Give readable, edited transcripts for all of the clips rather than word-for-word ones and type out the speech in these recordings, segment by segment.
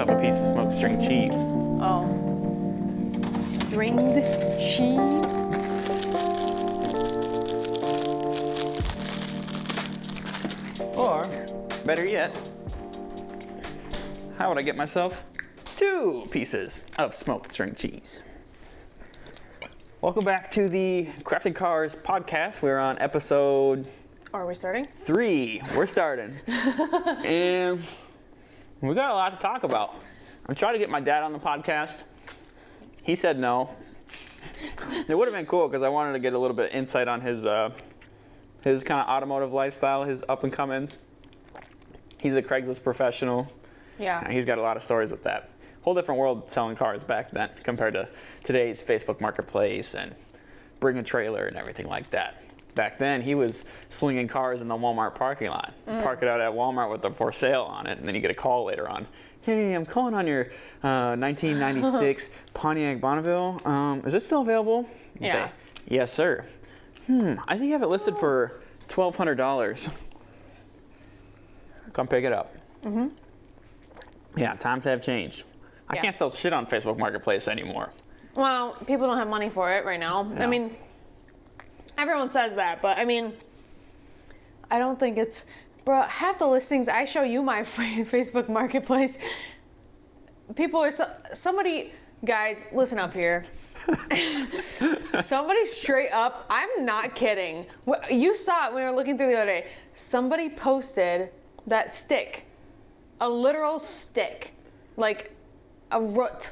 myself a piece of smoked string cheese. Oh. Stringed cheese? Or, better yet, how would I get myself 2 pieces of smoked string cheese? Welcome back to the Crafted Cars podcast. We're on episode... Are we starting? 3. We're starting. And we got a lot to talk about. I'm trying to get my dad on the podcast. He said no. It would have been cool because I wanted to get a little bit of insight on his kind of automotive lifestyle, his up and comings. He's a Craigslist professional. Yeah. He's got a lot of stories with that. Whole different world selling cars back then compared to today's Facebook Marketplace and bring a trailer and everything like that. Back then, he was slinging cars in the Walmart parking lot. Park it out at Walmart with a for sale on it, and then you get a call later on. Hey, I'm calling on your 1996 Pontiac Bonneville. Is it still available? You Yeah. say, yes, sir. I think you have it listed for $1,200. Come pick it up. Yeah, times have changed. I Yeah. can't sell shit on Facebook Marketplace anymore. Well, people don't have money for it right now. Yeah. I mean, everyone says that, but I mean, I don't think it's... Bro, half the listings I show you my Facebook Marketplace, people are... Somebody... Guys, listen up here. Somebody straight up, I'm not kidding. You saw it when we were looking through the other day. Somebody posted that stick. A literal stick. Like a root.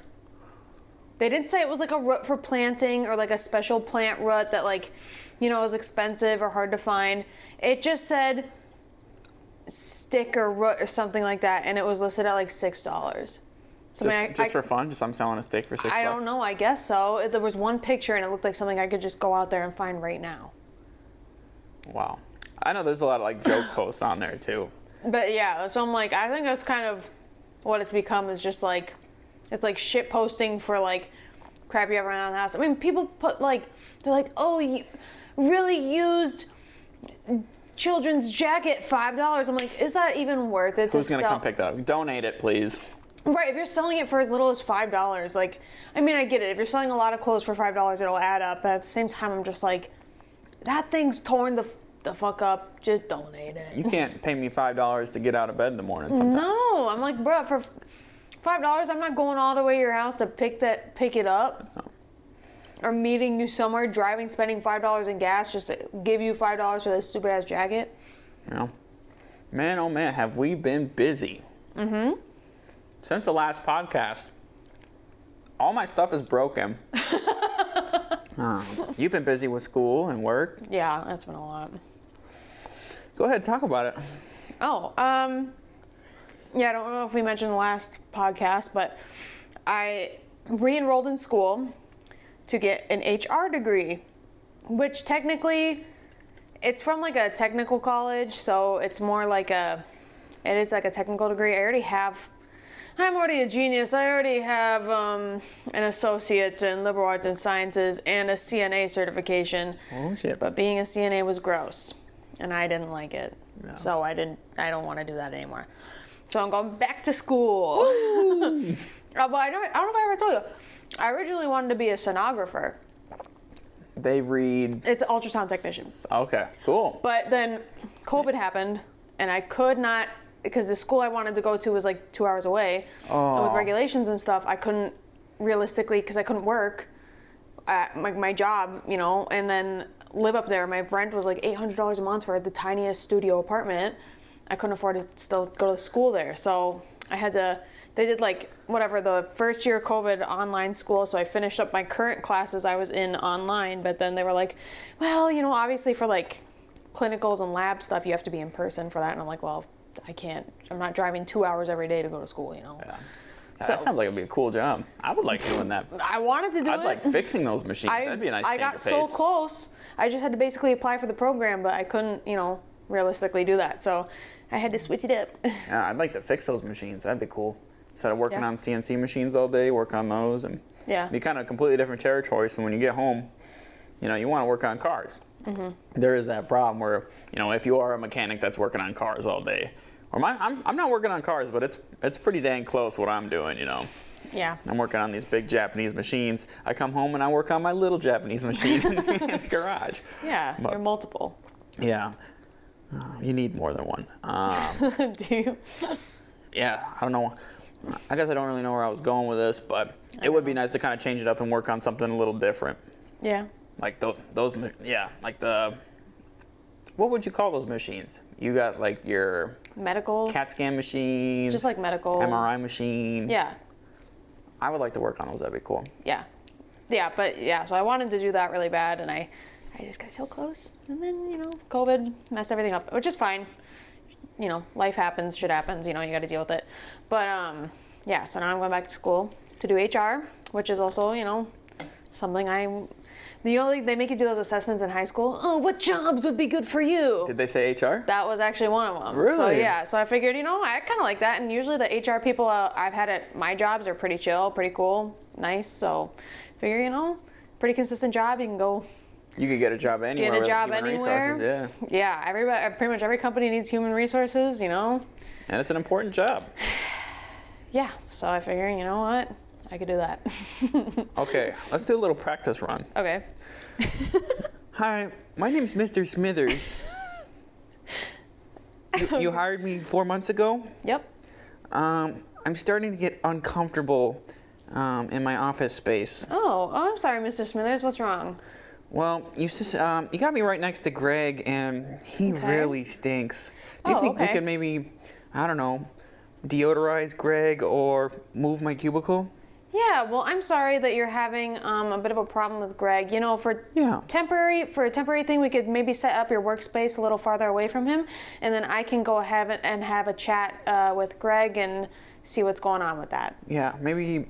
They didn't say it was like a root for planting or like a special plant root that like, you know, was expensive or hard to find. It just said stick or root or something like that, and it was listed at like $6. Just for fun? Just I'm selling a stick for $6? I don't know, I guess so. There was one picture and it looked like something I could just go out there and find right now. Wow. I know there's a lot of like joke posts on there too. But yeah, so I'm like, I think that's kind of what it's become, is just like, it's like shit posting for like crap you have around the house. I mean, people put like, they're like, oh, you really used children's jacket, $5. I'm like, is that even worth it? Who's going to come pick that up? Donate it, please. Right, if you're selling it for as little as $5, like, I mean, I get it. If you're selling a lot of clothes for $5, it'll add up. But at the same time, I'm just like, that thing's torn the fuck up. Just donate it. You can't pay me $5 to get out of bed in the morning sometimes. No, I'm like, bro, for $5, I'm not going all the way to your house to pick it up. No. Or meeting you somewhere, driving, spending $5 in gas just to give you $5 for this stupid ass jacket. You know, man, oh man, have we been busy? Since the last podcast, all my stuff is broken. You've been busy with school and work. Yeah, that's been a lot. Go ahead, talk about it. Oh, yeah, I don't know if we mentioned the last podcast, but I re-enrolled in school to get an HR degree, which technically it's from like a technical college, so it's more like it is like a technical degree. I'm already a genius. I already have an associate's in liberal arts and sciences and a CNA certification. Oh shit. But being a CNA was gross, and I didn't like it. No. So I don't want to do that anymore. So I'm going back to school. But I don't know if I ever told you. I originally wanted to be a sonographer. They read... It's an ultrasound technician. Okay, cool. But then COVID happened, and I could not, because the school I wanted to go to was like 2 hours away. Oh. And with regulations and stuff, I couldn't realistically, because I couldn't work at my job, you know, and then live up there. My rent was like $800 a month for the tiniest studio apartment. I couldn't afford to still go to school there. So I had to, they did like whatever, the first year of COVID online school. So I finished up my current classes I was in online, but then they were like, well, you know, obviously for like clinicals and lab stuff, you have to be in person for that. And I'm like, well, I can't, I'm not driving 2 hours every day to go to school, you know? Yeah. So, That sounds like it'd be a cool job. I would like doing that. I wanted to do it. I'd like fixing those machines. That'd be a nice change got of so pace. close. I just had to basically apply for the program, but I couldn't, you know, realistically do that. So I had to switch it up. Yeah, I'd like to fix those machines. That'd be cool. Instead of working Yeah. on CNC machines all day, work on those, and Yeah. be kind of completely different territory. So when you get home, you know, you want to work on cars. There is that problem where, you know, if you are a mechanic that's working on cars all day, Or I'm not working on cars, but it's pretty dang close what I'm doing, you know. Yeah. I'm working on these big Japanese machines. I come home and I work on my little Japanese machine in the garage. Yeah, But, you're multiple. Yeah. You need more than one. Do you? Yeah, I don't know. I guess I don't really know where I was going with this, but it would be nice to kind of change it up and work on something a little different. Yeah. Like those like what would you call those machines? You got like your Medical. CAT scan machines. Just like medical. MRI machine. Yeah. I would like to work on those. That'd be cool. Yeah. Yeah, but yeah, so I wanted to do that really bad, and I just got so close. And then, you know, COVID messed everything up, which is fine. You know, life happens, shit happens, you know, you got to deal with it. But yeah, so now I'm going back to school to do HR, which is also, you know, something like they make you do those assessments in high school. Oh, what jobs would be good for you? Did they say HR? That was actually one of them. Really? So yeah, so I figured, you know, I kind of like that. And usually the HR people I've had at my jobs are pretty chill, pretty cool, nice. So I figure, you know, pretty consistent job. You can go You could get a job anywhere. get a with job human anywhere. resources, yeah. Yeah, everybody, pretty much every company needs human resources, you know. And it's an important job. Yeah, so I figure, you know what, I could do that. Okay, let's do a little practice run. Okay. Hi, my name's Mr. Smithers. You hired me 4 months ago. Yep. I'm starting to get uncomfortable in my office space. Oh, I'm sorry, Mr. Smithers. What's wrong? Well, you got me right next to Greg, and he Okay. really stinks. Do you Oh, think we okay. could maybe, I don't know, deodorize Greg or move my cubicle? Yeah, well, I'm sorry that you're having a bit of a problem with Greg. You know, for Yeah. a temporary thing, we could maybe set up your workspace a little farther away from him, and then I can go ahead and have a chat with Greg and see what's going on with that. Yeah, maybe,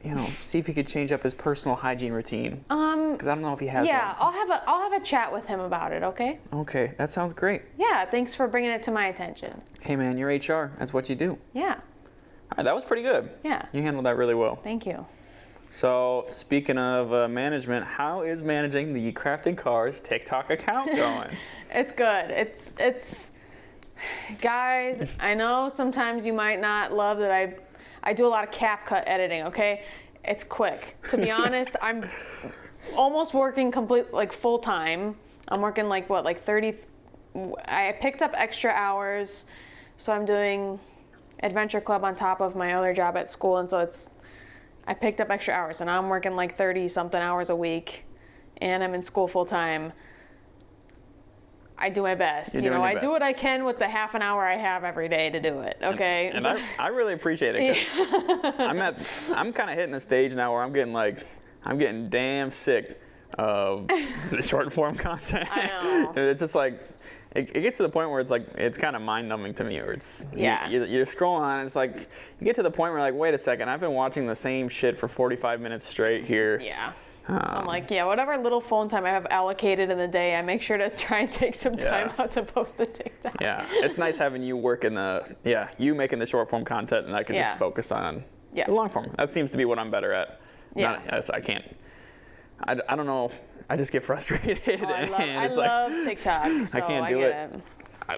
you know, see if he could change up his personal hygiene routine. Because I don't know if he has Yeah, one. I'll have a chat with him about it. Okay. Okay, that sounds great. Yeah, thanks for bringing it to my attention. Hey man, you're HR. That's what you do. Yeah. All right, that was pretty good. Yeah. You handled that really well. Thank you. So, speaking of management, how is managing the Crafted Cars TikTok account going? It's good. It's guys, I know sometimes you might not love that I do a lot of CapCut editing, okay? It's quick. To be honest, I'm almost working full time. I'm working like 30. I picked up extra hours, so I'm doing Adventure Club on top of my other job at school, and so I picked up extra hours, and I'm working like 30 something hours a week, and I'm in school full time. I do my best. You're You doing know, your I do best. what I can with the half an hour I have every day to do it. Okay. And I really appreciate it because I'm kind of hitting a stage now where I'm getting damn sick of the short form content. I know. It's just like it gets to the point where it's kind of mind numbing to me. Or it's Yeah. you're scrolling on and it's like you get to the point where you're like, wait a second, I've been watching the same shit for 45 minutes straight here. Yeah. So I'm like, yeah, whatever little phone time I have allocated in the day, I make sure to try and take some time Yeah. out to post the TikTok. Yeah, it's nice having you work in you making the short form content, and I can Yeah. just focus on Yeah. the long form. That seems to be what I'm better at. Yeah. I can't. I don't know. I just get frustrated. Oh, I and it's love TikTok. So I can't do get it.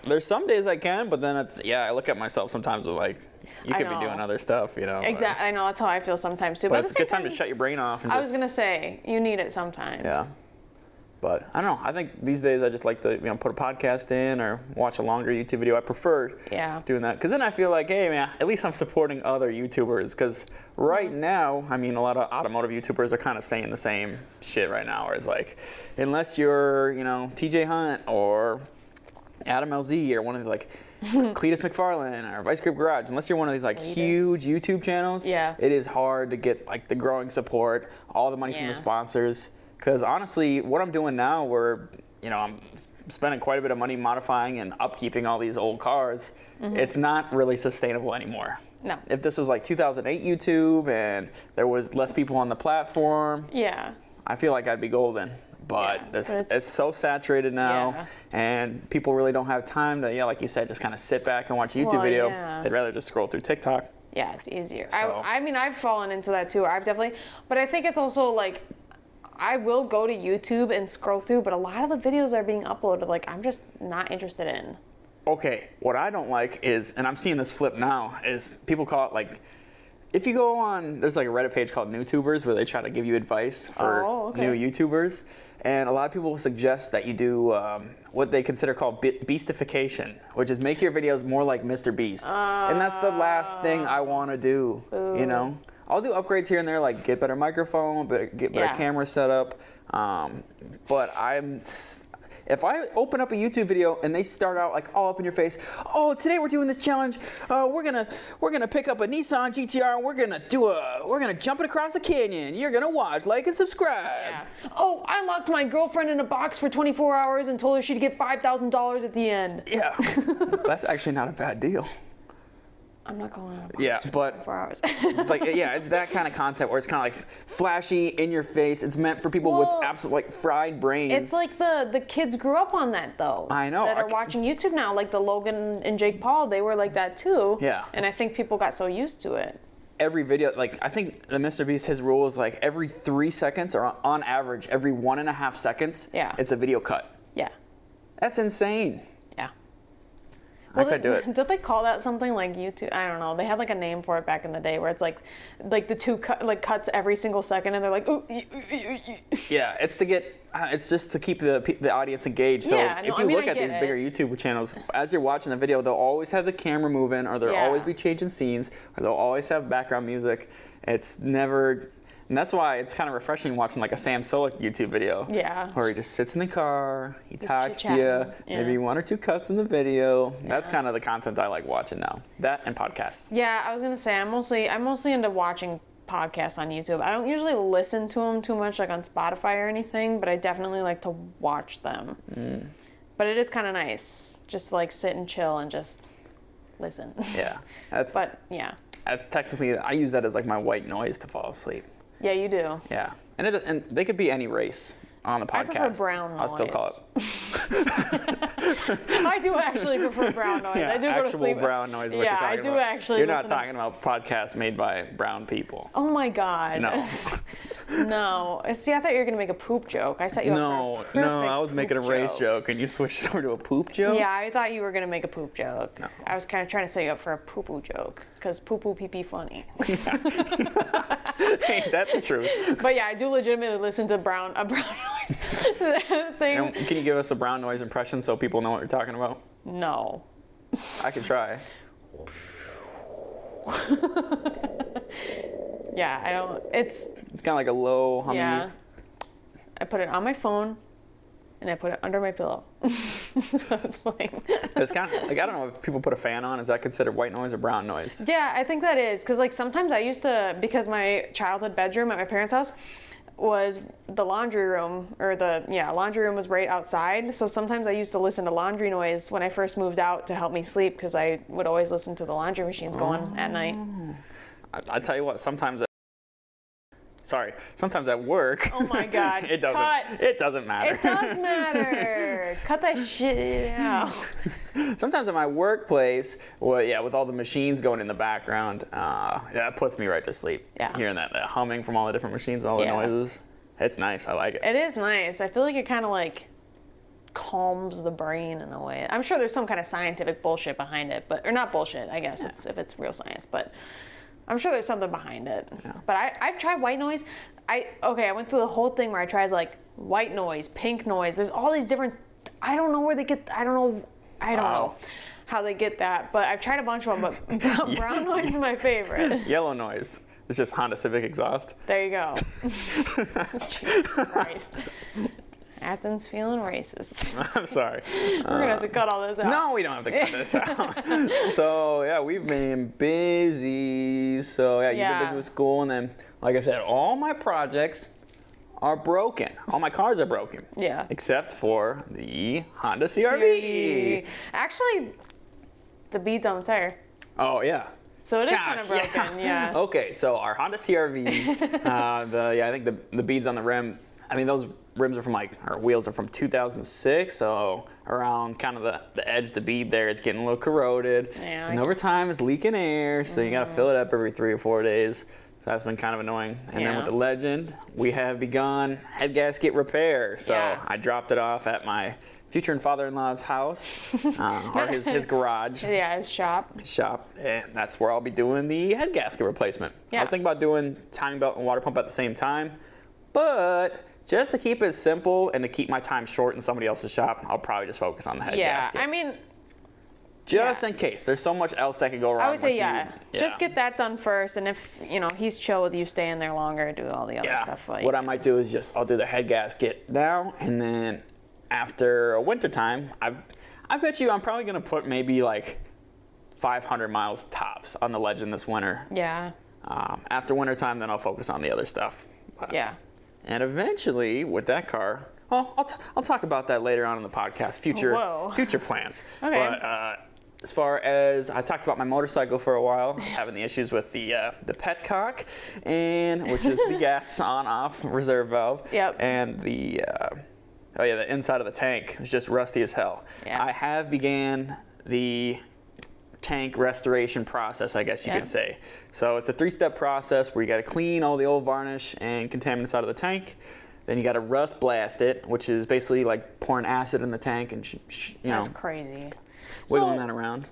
There's some days I can, but then I look at myself sometimes with like, you I could be know. doing other stuff, you know. Exactly. I know, that's how I feel sometimes too. But at it's a the same good time to shut your brain off. And I just, was gonna say, you need it sometimes. Yeah. But I don't know. I think these days I just like to put a podcast in or watch a longer YouTube video. I prefer Yeah. doing that because then I feel like, hey man, at least I'm supporting other YouTubers. Because right now, I mean, a lot of automotive YouTubers are kind of saying the same shit right now. Where it's like, unless you're TJ Hunt or Adam LZ or one of the like Cletus McFarlane or Vice Grip Garage, unless you're one of these like huge YouTube channels, Yeah. it is hard to get like the growing support, all the money from the Yeah. sponsors. Because honestly, what I'm doing now, I'm spending quite a bit of money modifying and upkeeping all these old cars. It's not really sustainable anymore. No. If this was like 2008 YouTube and there was less people on the platform, Yeah. I feel like I'd be golden. But, Yeah, but it's so saturated now, Yeah. and people really don't have time to, like you said, just kind of sit back and watch a YouTube video. Yeah. They'd rather just scroll through TikTok. Yeah, it's easier. So- I mean, I've fallen into that too. I've definitely, but I think it's also like, I will go to YouTube and scroll through, but a lot of the videos that are being uploaded, like, I'm just not interested in. Okay, what I don't like is, and I'm seeing this flip now, is people call it like, if you go on, there's like a Reddit page called NewTubers where they try to give you advice for new YouTubers. And a lot of people suggest that you do what they consider called beastification, which is make your videos more like Mr. Beast. And that's the last thing I want to do, you know? I'll do upgrades here and there, like get better microphone, get better camera setup. But if I open up a YouTube video and they start out like all up in your face, oh, today we're doing this challenge. We're gonna pick up a Nissan GTR and we're gonna jump it across a canyon. You're gonna watch, like, and subscribe. Yeah. Oh, I locked my girlfriend in a box for 24 hours and told her she'd get $5,000 at the end. Yeah, that's actually not a bad deal. I'm not going on a box for but 24 hours. it's like, it's that kind of content where it's kind of like flashy, in your face. It's meant for people with absolute like fried brains. It's like the kids grew up on that though. I know. That are watching YouTube now, like the Logan and Jake Paul, they were like that too. Yeah. And I think people got so used to it. Every video, like I think the Mr. Beast, his rule is like every 3 seconds, or on average, every 1.5 seconds, it's a video cut. Yeah. That's insane. Yeah. I could do it. Don't they call that something like YouTube? I don't know. They had like a name for it back in the day where it's like the two cuts every single second, and they're like, ooh, yeah, it's to get, it's just to keep the audience engaged. So if you look at these bigger YouTube channels, as you're watching the video, they'll always have the camera moving, or they'll always be changing scenes, or they'll always have background music. It's never. And that's why it's kind of refreshing watching like a Sam Sulek YouTube video. Yeah. Where he just sits in the car, he talks to you, maybe 1 or 2 cuts in the video. Yeah. That's kind of the content I like watching now. That and podcasts. Yeah, I was gonna say I'm mostly into watching podcasts on YouTube. I don't usually listen to them too much like on Spotify or anything, but I definitely like to watch them. But it is kind of nice just to like sit and chill and just listen. Yeah. That's technically, I use that as like my white noise to fall asleep. Yeah, you do. Yeah, and they could be any race on the podcast. I prefer brown noise. I'll still call it. I do actually prefer brown noise. Yeah, I do actual go to sleep. Brown noise. Is what you're talking I do about. actually. You're not talking about podcasts made by brown people. Oh my God. No. No. See, I thought you were gonna make a poop joke. I set you up for a No. I was making a race joke, and you switched over to a poop joke. Yeah, I thought you were gonna make a poop joke. No. I was kind of trying to set you up for a poo-poo joke, because poo-poo pee-pee funny. Ain't that the truth? But yeah, I do legitimately listen to brown noise thing. And can you give us a brown noise impression so people know what you're talking about? No. I could try. Yeah, I don't. It's kind of like a low humming. Yeah. I put it on my phone, and I put it under my pillow, so it's playing. It's kind of like, I don't know if people put a fan on. Is that considered white noise or brown noise? Yeah, I think that is, because like sometimes I used to, because my childhood bedroom at my parents' house was the laundry room, or laundry room was right outside. So sometimes I used to listen to laundry noise when I first moved out to help me sleep, because I would always listen to the laundry machines going at night. I tell you what, sometimes at work. Oh my God. It doesn't matter. It does matter. Cut that shit out. Sometimes at my workplace, with all the machines going in the background, that puts me right to sleep. Yeah. Hearing that humming from all the different machines, all the noises. It's nice. I like it. It is nice. I feel like it kind of like calms the brain in a way. I'm sure there's some kind of scientific bullshit behind it, or not bullshit, I guess, if it's real science, but I'm sure there's something behind it. Yeah. But I've tried white noise. I went through the whole thing where I tried like white noise, pink noise. There's all these different, I don't know how they get that, but I've tried a bunch of them, but brown noise is my favorite. Yellow noise. It's just Honda Civic exhaust. There you go. Jesus Christ. Athens feeling racist. I'm sorry. We're going to have to cut all this out. No, we don't have to cut this out. So, we've been busy. So, you've been busy with school. And then, like I said, all my projects are broken. All my cars are broken. Yeah. Except for the Honda CR-V. Actually, the beads on the tire. Oh, yeah. So it is kind of broken, yeah. Okay, so our Honda CR-V, I think the beads on the rim, I mean, those rims are from our wheels are from 2006, so around kind of the edge, the bead there, it's getting a little corroded. Yeah, and over time, it's leaking air, so you got to fill it up every 3 or 4 days. So that's been kind of annoying. And then with the Legend, we have begun head gasket repair. So I dropped it off at my future and father-in-law's house, or his garage. Yeah, his shop. And that's where I'll be doing the head gasket replacement. Yeah. I was thinking about doing timing belt and water pump at the same time, but just to keep it simple and to keep my time short in somebody else's shop, I'll probably just focus on the head gasket. Yeah, I mean, just in case. There's so much else that could go wrong. I would say, yeah. Just get that done first, and if, he's chill with you staying there longer, do all the other stuff. What I might do is I'll do the head gasket now, and then after a winter time, I bet you I'm probably going to put maybe like 500 miles tops on the Legend this winter. Yeah. After winter time, then I'll focus on the other stuff. Yeah. And eventually, with that car, well, I'll talk about that later on in the podcast, future plans. Okay. But as far as I talked about my motorcycle for a while, I was having the issues with the petcock, which is the gas on-off reserve valve. Yep. And the inside of the tank was just rusty as hell. Yeah. I have began the tank restoration process, I guess you could say. So it's a 3-step process where you got to clean all the old varnish and contaminants out of the tank. Then you got to rust blast it, which is basically like pouring acid in the tank and That's crazy. Wiggling that around.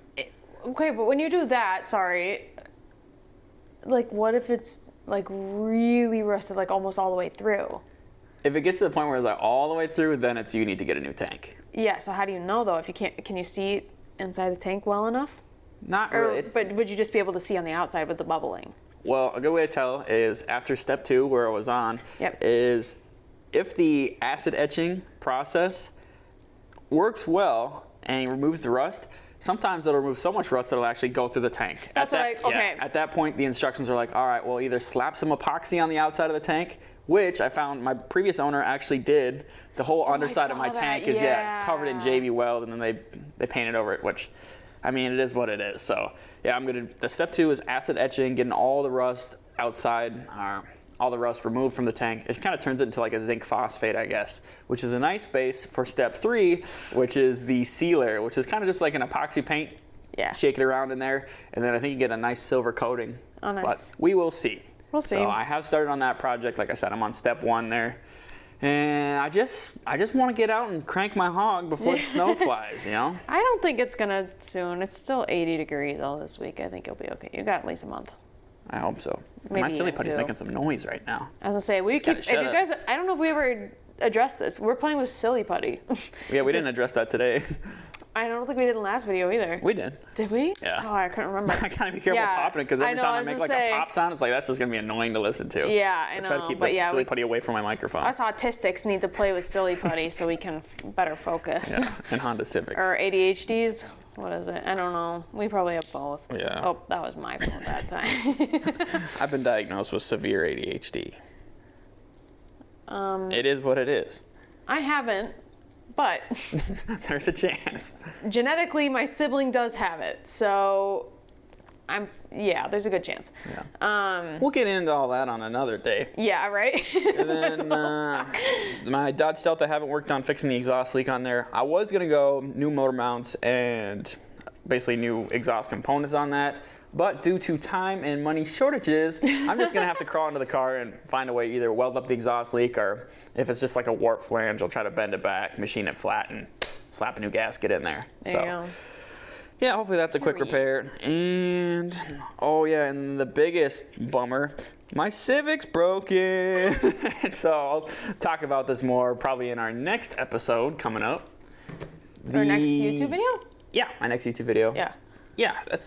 Okay, but when you do that, like what if it's like really rusted, like almost all the way through? If it gets to the point where it's like all the way through, then you need to get a new tank. Yeah. So how do you know though? If you can't, can you see inside the tank well enough? Not really. But would you just be able to see on the outside with the bubbling? Well, a good way to tell is after step 2, where I was on, is if the acid etching process works well and removes the rust, sometimes it'll remove so much rust that it'll actually go through the tank. Okay. At that point, the instructions are like, all right, well, either slap some epoxy on the outside of the tank, which I found my previous owner actually did. The whole underside of my tank is it's covered in JV weld, and then they painted over it, which, I mean, it is what it is. So yeah, the step 2 is acid etching, getting all the rust outside, all the rust removed from the tank. It kind of turns it into like a zinc phosphate, I guess, which is a nice base for step 3, which is the sealer, which is kind of just like an epoxy paint. Yeah. Shake it around in there, and then I think you get a nice silver coating. Oh, nice. But we will see. We'll see. So I have started on that project. Like I said, I'm on step 1 there. And I just want to get out and crank my hog before the snow flies, I don't think it's gonna soon. It's still 80 degrees all this week. I think you'll be okay. You got at least a month. I hope so. Maybe my silly even putty's 2. making some noise right now. I was gonna say, if you guys, I don't know if we ever addressed this. We're playing with silly putty. Yeah, we didn't address that today. I don't think we did in the last video either. We did. Did we? Yeah. Oh, I couldn't remember. I gotta be careful popping it, because every time I make like a pop sound, it's like, that's just gonna be annoying to listen to. Yeah, I know. Try to keep the silly putty away from my microphone. Us autistics need to play with silly putty so we can better focus. Yeah, and Honda Civics. Or ADHDs. What is it? I don't know. We probably have both. Yeah. Oh, that was my fault that time. I've been diagnosed with severe ADHD. It is what it is. I haven't, but there's a chance. Genetically, my sibling does have it, so there's a good chance. Yeah. We'll get into all that on another day. Yeah, right? And then my Dodge Delta, I haven't worked on fixing the exhaust leak on there. I was going to go new motor mounts and basically new exhaust components on that. But due to time and money shortages, I'm just going to have to crawl into the car and find a way, either weld up the exhaust leak, or if it's just like a warp flange, I'll try to bend it back, machine it flat, and slap a new gasket in there. There you go. Yeah, hopefully that's a quick repair. And, and the biggest bummer, my Civic's broken. So I'll talk about this more probably in our next episode coming up. Our next YouTube video? Yeah, my next YouTube video. Yeah. Yeah, my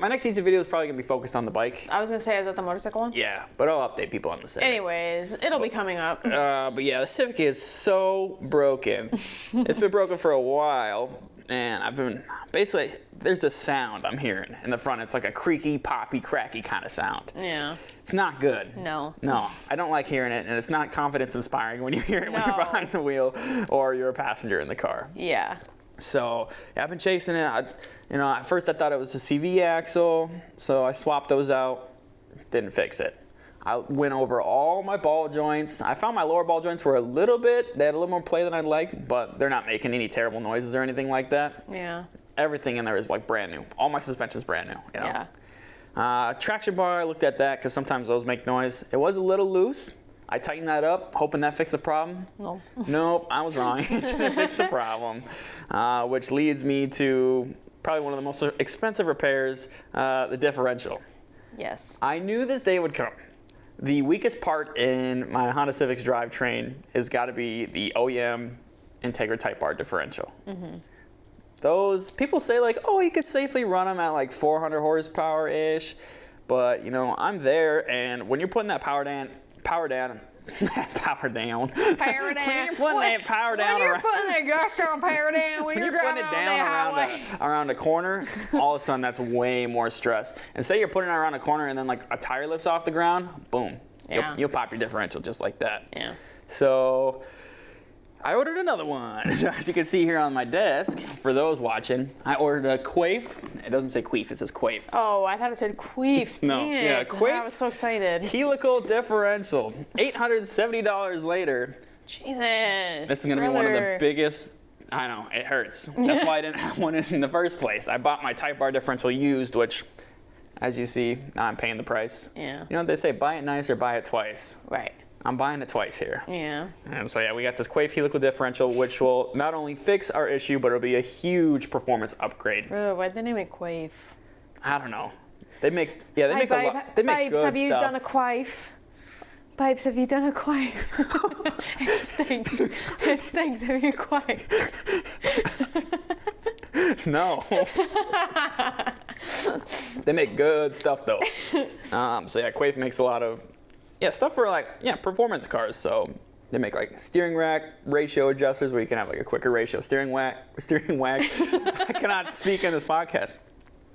next YouTube video is probably going to be focused on the bike. I was going to say, is that the motorcycle one? Yeah, but I'll update people on the Civic. Anyways, it'll be coming up. But yeah, the Civic is so broken. It's been broken for a while, and there's a sound I'm hearing in the front. It's like a creaky, poppy, cracky kind of sound. Yeah. It's not good. No, I don't like hearing it, and it's not confidence inspiring when you hear it when you're behind the wheel or you're a passenger in the car. Yeah. So I've been chasing it. At first I thought it was a CV axle, so I swapped those out. Didn't fix it. I went over all my ball joints. I found my lower ball joints were they had a little more play than I'd like, but they're not making any terrible noises or anything like that. Yeah. Everything in there is like brand new. All my suspension's brand new. Yeah. Traction bar, I looked at that because sometimes those make noise. It was a little loose. I tightened that up, hoping that fixed the problem. No. Nope, I was wrong. It didn't fix the problem, which leads me to probably one of the most expensive repairs, the differential. Yes. I knew this day would come. The weakest part in my Honda Civic's drivetrain has got to be the OEM Integra Type R differential. Those people say like, oh, you could safely run them at like 400 horsepower-ish, but you know, I'm there, and when you're putting that power down, when you're putting that power down when you're putting it down around the corner, all of a sudden that's way more stress. And say you're putting it around a corner and then like a tire lifts off the ground, boom, you'll pop your differential just like that. Yeah. So I ordered another one. As you can see here on my desk, for those watching, I ordered a Quaif. It doesn't say Queef, it says Quaif. Oh, I thought it said Queef. No, Dang yeah, it. Quaif. I was so excited. Helical differential. $870 later. Jesus. This is going to be one of the biggest. I know, it hurts. That's why I didn't have one in the first place. I bought my Type R differential used, which, as you see, now I'm paying the price. Yeah. You know what they say, buy it nice or buy it twice. Right. I'm buying it twice here. Yeah. And so yeah, we got this Quaif helical differential, which will not only fix our issue, but it'll be a huge performance upgrade. Why'd they name it Quaif? I don't know. They make a lot. They make Babes, good have you stuff. done a Quaif? Babes, have you done a Quaif? It stinks. It stinks. Have you Quaif? No. They make good stuff though. So yeah, Quaif makes a lot of stuff for like performance cars. So they make like steering rack ratio adjusters where you can have like a quicker ratio steering whack. I cannot speak in this podcast.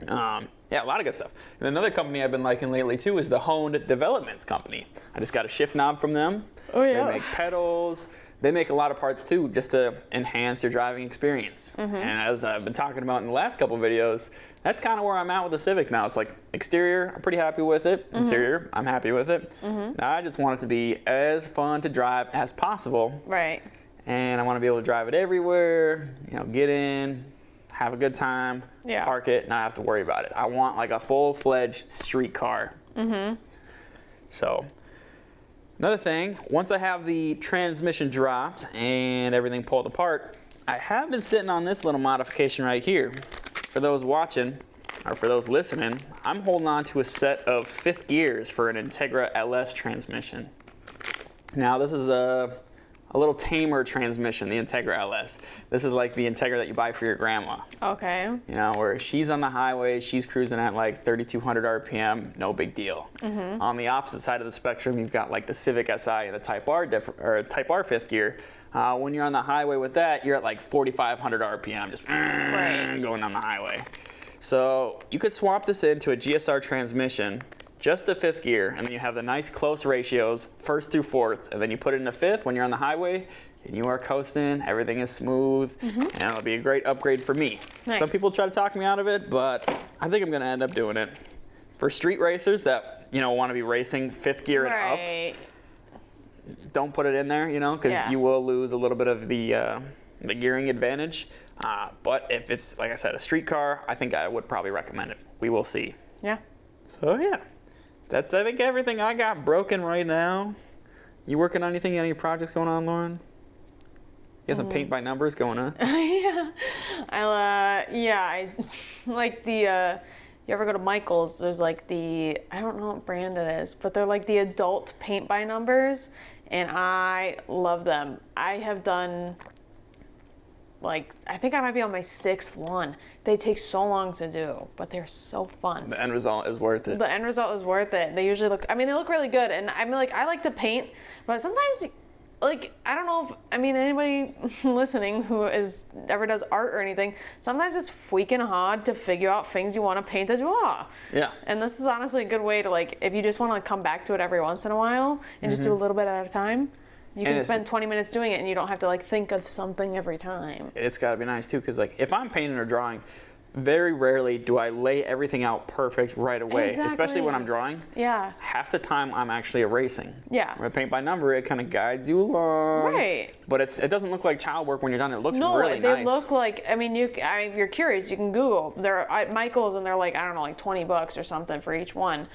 A lot of good stuff. And another company I've been liking lately too is the Honed Developments Company. I just got a shift knob from them. Oh yeah. They make pedals. They make a lot of parts too, just to enhance your driving experience. And as I've been talking about in the last couple videos, that's kind of where I'm at with the Civic now. It's like exterior, I'm pretty happy with it. Interior, I'm happy with it. Now I just want it to be as fun to drive as possible. Right. And I want to be able to drive it everywhere, you know, get in, have a good time, park it, not have to worry about it. I want like a full-fledged street car. So another thing, once I have the transmission dropped and everything pulled apart, I have been sitting on this little modification right here. For those watching, or for those listening, I'm holding on to a set of 5th gears for an Integra LS transmission. Now this is a little tamer transmission, the Integra LS. This is like the Integra that you buy for your grandma. Okay. You know, where she's on the highway, she's cruising at like 3,200 RPM, no big deal. On the opposite side of the spectrum, you've got like the Civic Si and the Type R 5th gear. When you're on the highway with that, you're at like 4,500 RPM, just going on the highway. So you could swap this into a GSR transmission, just the 5th gear, and then you have the nice close ratios, 1st through 4th, and then you put it in the 5th when you're on the highway, and you are coasting, everything is smooth, and it'll be a great upgrade for me. Nice. Some people try to talk me out of it, but I think I'm gonna end up doing it. For street racers that, you know, want to be racing 5th gear and up, don't put it in there, you know, because you will lose a little bit of the gearing advantage. But if it's, like I said, a street car, I think I would probably recommend it. We will see. Yeah. So yeah, that's I think everything I got broken right now. You working on anything? Any projects going on, Lauren? You got some paint by numbers going on? I like the. You ever go to Michael's? There's like the, I don't know what brand it is, but they're like the adult paint by numbers, and I love them. I have done, like, I think I might be on my 6th one. They take so long to do, but they're so fun. The end result is worth it. The end result is worth it. They usually look, I mean, they look really good, and I mean, like, I like to paint, but sometimes, like, I don't know if, I mean, anybody listening who ever does art or anything, sometimes it's freaking hard to figure out things you want to paint or draw. Yeah. And this is honestly a good way to, like, if you just want to come back to it every once in a while and just do a little bit at a time, you can spend 20 minutes doing it and you don't have to, like, think of something every time. It's got to be nice, too, because, like, if I'm painting or drawing, very rarely do I lay everything out perfect right away, especially when I'm drawing. Yeah. Half the time I'm actually erasing. Yeah. When I paint by number, it kind of guides you along. Right. But it doesn't look like child work when you're done. It looks really nice. No, they look like, I mean, if you're curious, you can Google. They're at Michael's and they're like, I don't know, like $20 or something for each one.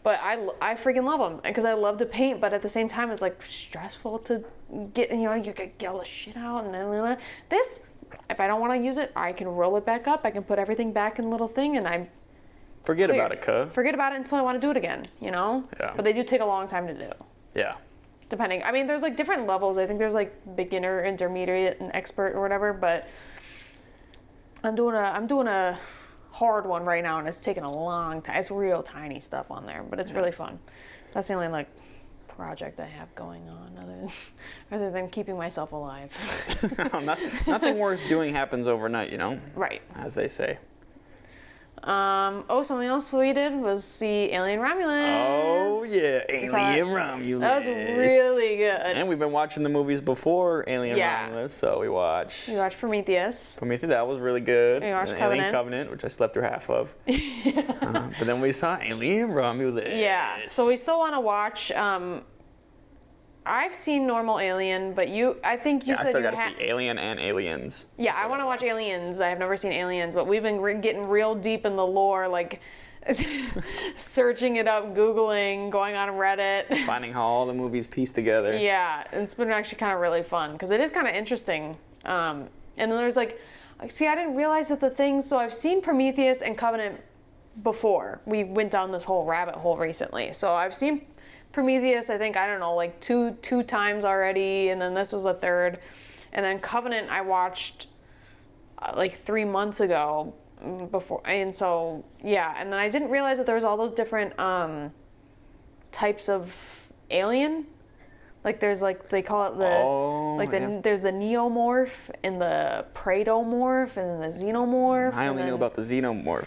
But I freaking love them because I love to paint, but at the same time it's like stressful to get, you gotta get all the shit out and then this, if I don't want to use it, I can roll it back up. I can put everything back in a little thing and I Forget about it, cuz. Forget about it until I want to do it again, Yeah. But they do take a long time to do. Yeah. Depending. I mean, there's like different levels. I think there's like beginner, intermediate, and expert or whatever, but I'm doing a hard one right now and it's taking a long time. It's real tiny stuff on there, but it's really fun. That's the only like project I have going on other than keeping myself alive. Nothing worth doing happens overnight, Right. As they say. Something else we did was see Alien Romulus. Oh yeah, Alien Romulus. That was really good. And we've been watching the movies before Alien Romulus, so we watched Prometheus. That was really good. We watched Alien Covenant, which I slept through half of. But then we saw Alien Romulus. Yeah, so we still want to watch. I've seen normal Alien, but I think you said I still you got to see Alien and Aliens. Yeah, I want to watch Aliens. I have never seen Aliens, but we've been getting real deep in the lore, like searching it up, Googling, going on Reddit. Finding how all the movies piece together. Yeah, it's been actually kind of really fun because it is kind of interesting. And then there's I didn't realize that the things, so I've seen Prometheus and Covenant before. We went down this whole rabbit hole recently. So I've seen Prometheus, I think, I don't know, like two times already, and then this was a third. And then Covenant I watched like 3 months ago before, and so, yeah. And then I didn't realize that there was all those different types of alien. Like there's they call it there's the neomorph and the praedomorph and the xenomorph. I only knew about the xenomorph.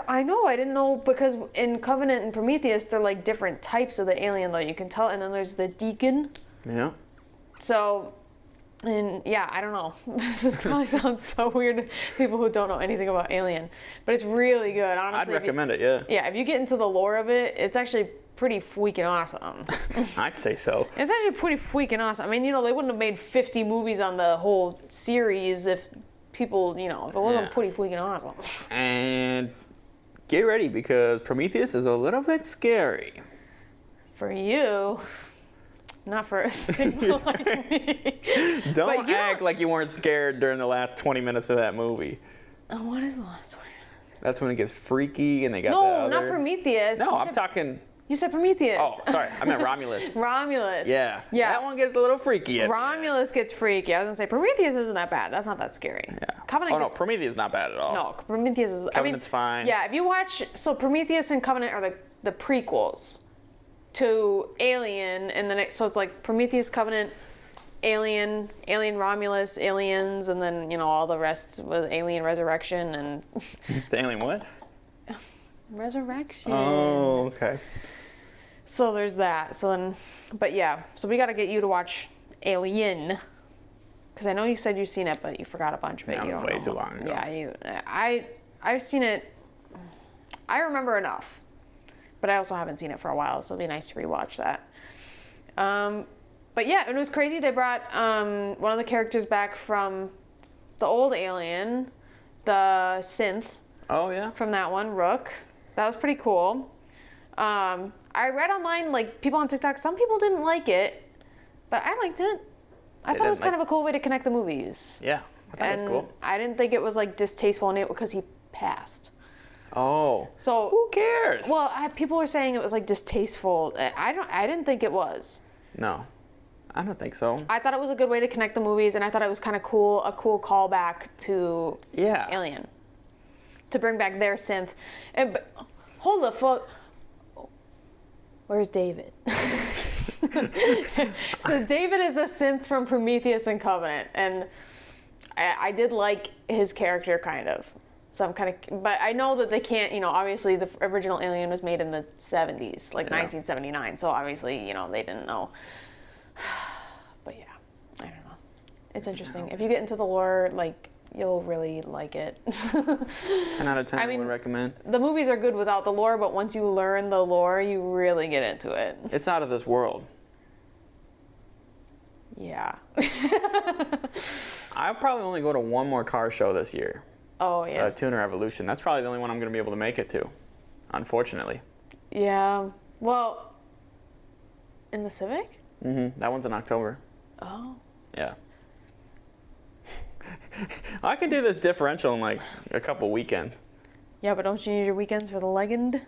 I didn't know because in Covenant and Prometheus, they're like different types of the alien though, you can tell. And then there's the deacon. Yeah. So, and yeah, I don't know. This probably sounds so weird to people who don't know anything about Alien, but it's really good, honestly. I'd recommend it, yeah. Yeah, if you get into the lore of it, it's actually pretty freaking awesome. I'd say so. It's actually pretty freaking awesome. I mean, they wouldn't have made 50 movies on the whole series if people, if it wasn't pretty freaking awesome. And get ready because Prometheus is a little bit scary. For you, not for a single like me. Don't act like you weren't scared during the last 20 minutes of that movie. Oh, what is the last one? That's when it gets freaky and they got the No, other... not Prometheus. No, I'm talking... You said Prometheus. Oh, sorry. I meant Romulus. Romulus. Yeah. Yeah. That one gets a little freaky. Romulus gets freaky. I was going to say, Prometheus isn't that bad. That's not that scary. Yeah. Covenant. Oh, no. Prometheus is not bad at all. No, Prometheus is... Covenant's fine. Yeah, if you watch... So Prometheus and Covenant are the prequels to Alien, and then so it's like Prometheus, Covenant, Alien Romulus, Aliens, and then, all the rest with Alien Resurrection and... The Alien what? Resurrection. Oh, okay. So there's that. So then, but yeah, so we got to get you to watch Alien, because I know you said you've seen it, but you forgot a bunch of it. Yeah, way too long ago. Yeah, I've seen it. I remember enough, but I also haven't seen it for a while, so it'd be nice to rewatch that. But yeah, and it was crazy. They brought one of the characters back from the old Alien, the synth. Oh yeah. From that one, Rook. That was pretty cool. I read online, people on TikTok, some people didn't like it, but I liked it. I thought it was kind of a cool way to connect the movies. Yeah, I thought it was cool. I didn't think it was distasteful in it because he passed. Oh. So who cares? Well, people were saying it was distasteful. I didn't think it was. No, I don't think so. I thought it was a good way to connect the movies, and I thought it was kind of cool, a cool callback to Alien, to bring back their synth. But hold the fuck. Where's David? So David is the synth from Prometheus and Covenant, and I did like his character kind of. So I'm kind of, but I know that they can't, obviously the original Alien was made in the 70s, 1979. So obviously, they didn't know. But yeah, I don't know. It's interesting. If you get into the lore, you'll really like it. 10 out of 10 I would recommend. The movies are good without the lore, but once you learn the lore, you really get into it. It's out of this world. Yeah. I'll probably only go to one more car show this year. Oh, yeah. Tuner Evolution. That's probably the only one I'm going to be able to make it to, unfortunately. Yeah. Well, in the Civic? That one's in October. Oh. Yeah. I can do this differential in like a couple weekends. Yeah, but don't you need your weekends for the Legend?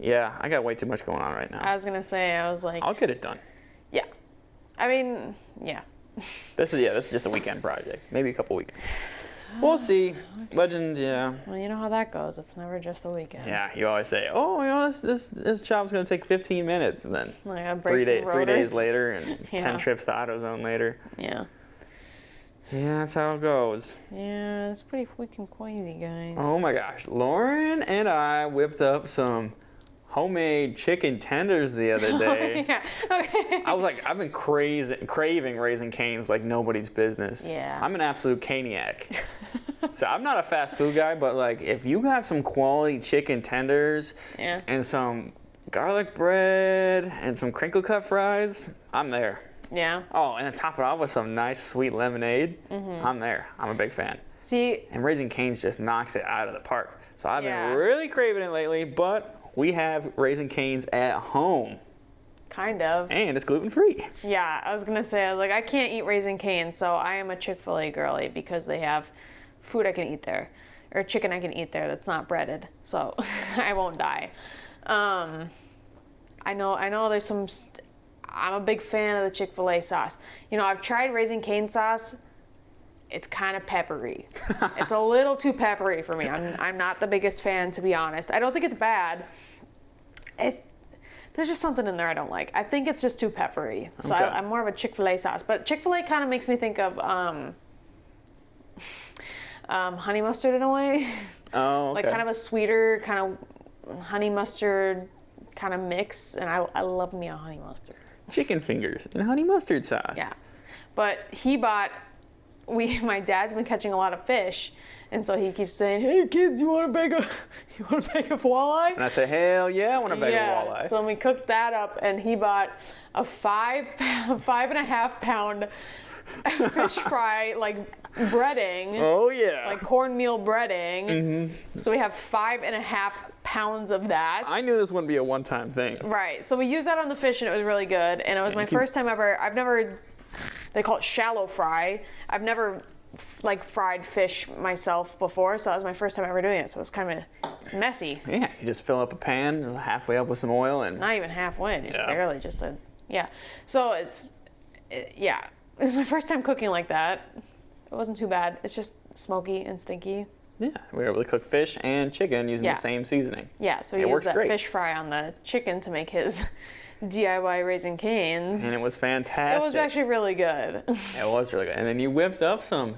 Yeah, I got way too much going on right now. I was gonna say, I was like, I'll get it done. yeah. I mean, yeah. This is just a weekend project. Maybe a couple weekends. We'll see. Legend, yeah. Well, you know how that goes. It's never just the weekend. Yeah, you always say, oh, you know, this job's gonna take 15 minutes, and then Like, I break some 3 days rotors. later, and Yeah. 10 trips to AutoZone later. Yeah. Yeah, that's how it goes. Yeah, it's pretty freaking crazy, guys. Oh my gosh, Lauren and I whipped up some homemade chicken tenders the other day. Yeah. Okay. I was like, I've been craving Raising Cane's like nobody's business. Yeah. I'm an absolute caniac. So I'm not a fast food guy, but like if you got some quality chicken tenders Yeah. and some garlic bread and some crinkle cut fries, I'm there. Yeah. Oh, and then top it off with some nice sweet lemonade, I'm there. I'm a big fan. See, And Raising Cane's just knocks it out of the park. So I've Yeah. been really craving it lately, but we have Raising Cane's at home, kind of. and it's gluten-free. Yeah, I was gonna say, I was like, I can't eat Raising Cane's, so I am a Chick-fil-A girly because they have food I can eat there, or chicken I can eat there that's not breaded, so I won't die. I know. There's some. I'm a big fan of the Chick-fil-A sauce. You know, I've tried Raising Cane sauce. It's kind of peppery. It's a little too peppery for me. I'm not the biggest fan, to be honest. I don't think it's bad. There's just something in there I don't like. I think it's just too peppery. So Okay. I'm more of a Chick-fil-A sauce. But Chick-fil-A kind of makes me think of honey mustard in a way. Oh, okay. Like kind of a sweeter, kind of honey mustard kind of mix. And I love me a honey mustard. Chicken fingers and honey mustard sauce. Yeah. But he bought, my dad's been catching a lot of fish. And so he keeps saying, hey kids, you want a bag of walleye? And I say, hell yeah, I want a bag of walleye. So we cooked that up, and he bought a 5.5 pound fish fry, like breading, Oh yeah. like cornmeal breading. Mm-hmm. So we have 5.5 pounds of that. I knew this wouldn't be a one-time thing. Right. So we used that on the fish, and it was really good. And it was my first time ever. I've never. They call it shallow fry. I've never like fried fish myself before, so that was my first time ever doing it. So it's messy. Yeah, you just fill up a pan halfway up with some oil and Not even halfway, just Yeah. barely, yeah. So it was my first time cooking like that. It wasn't too bad. It's just smoky and stinky. yeah, we were able to cook fish and chicken using Yeah. the same seasoning. Yeah, so he It used works that great. fish fry on the chicken to make his DIY Raising Cane's. And it was fantastic. It was actually really good. It was really good. And then you whipped up some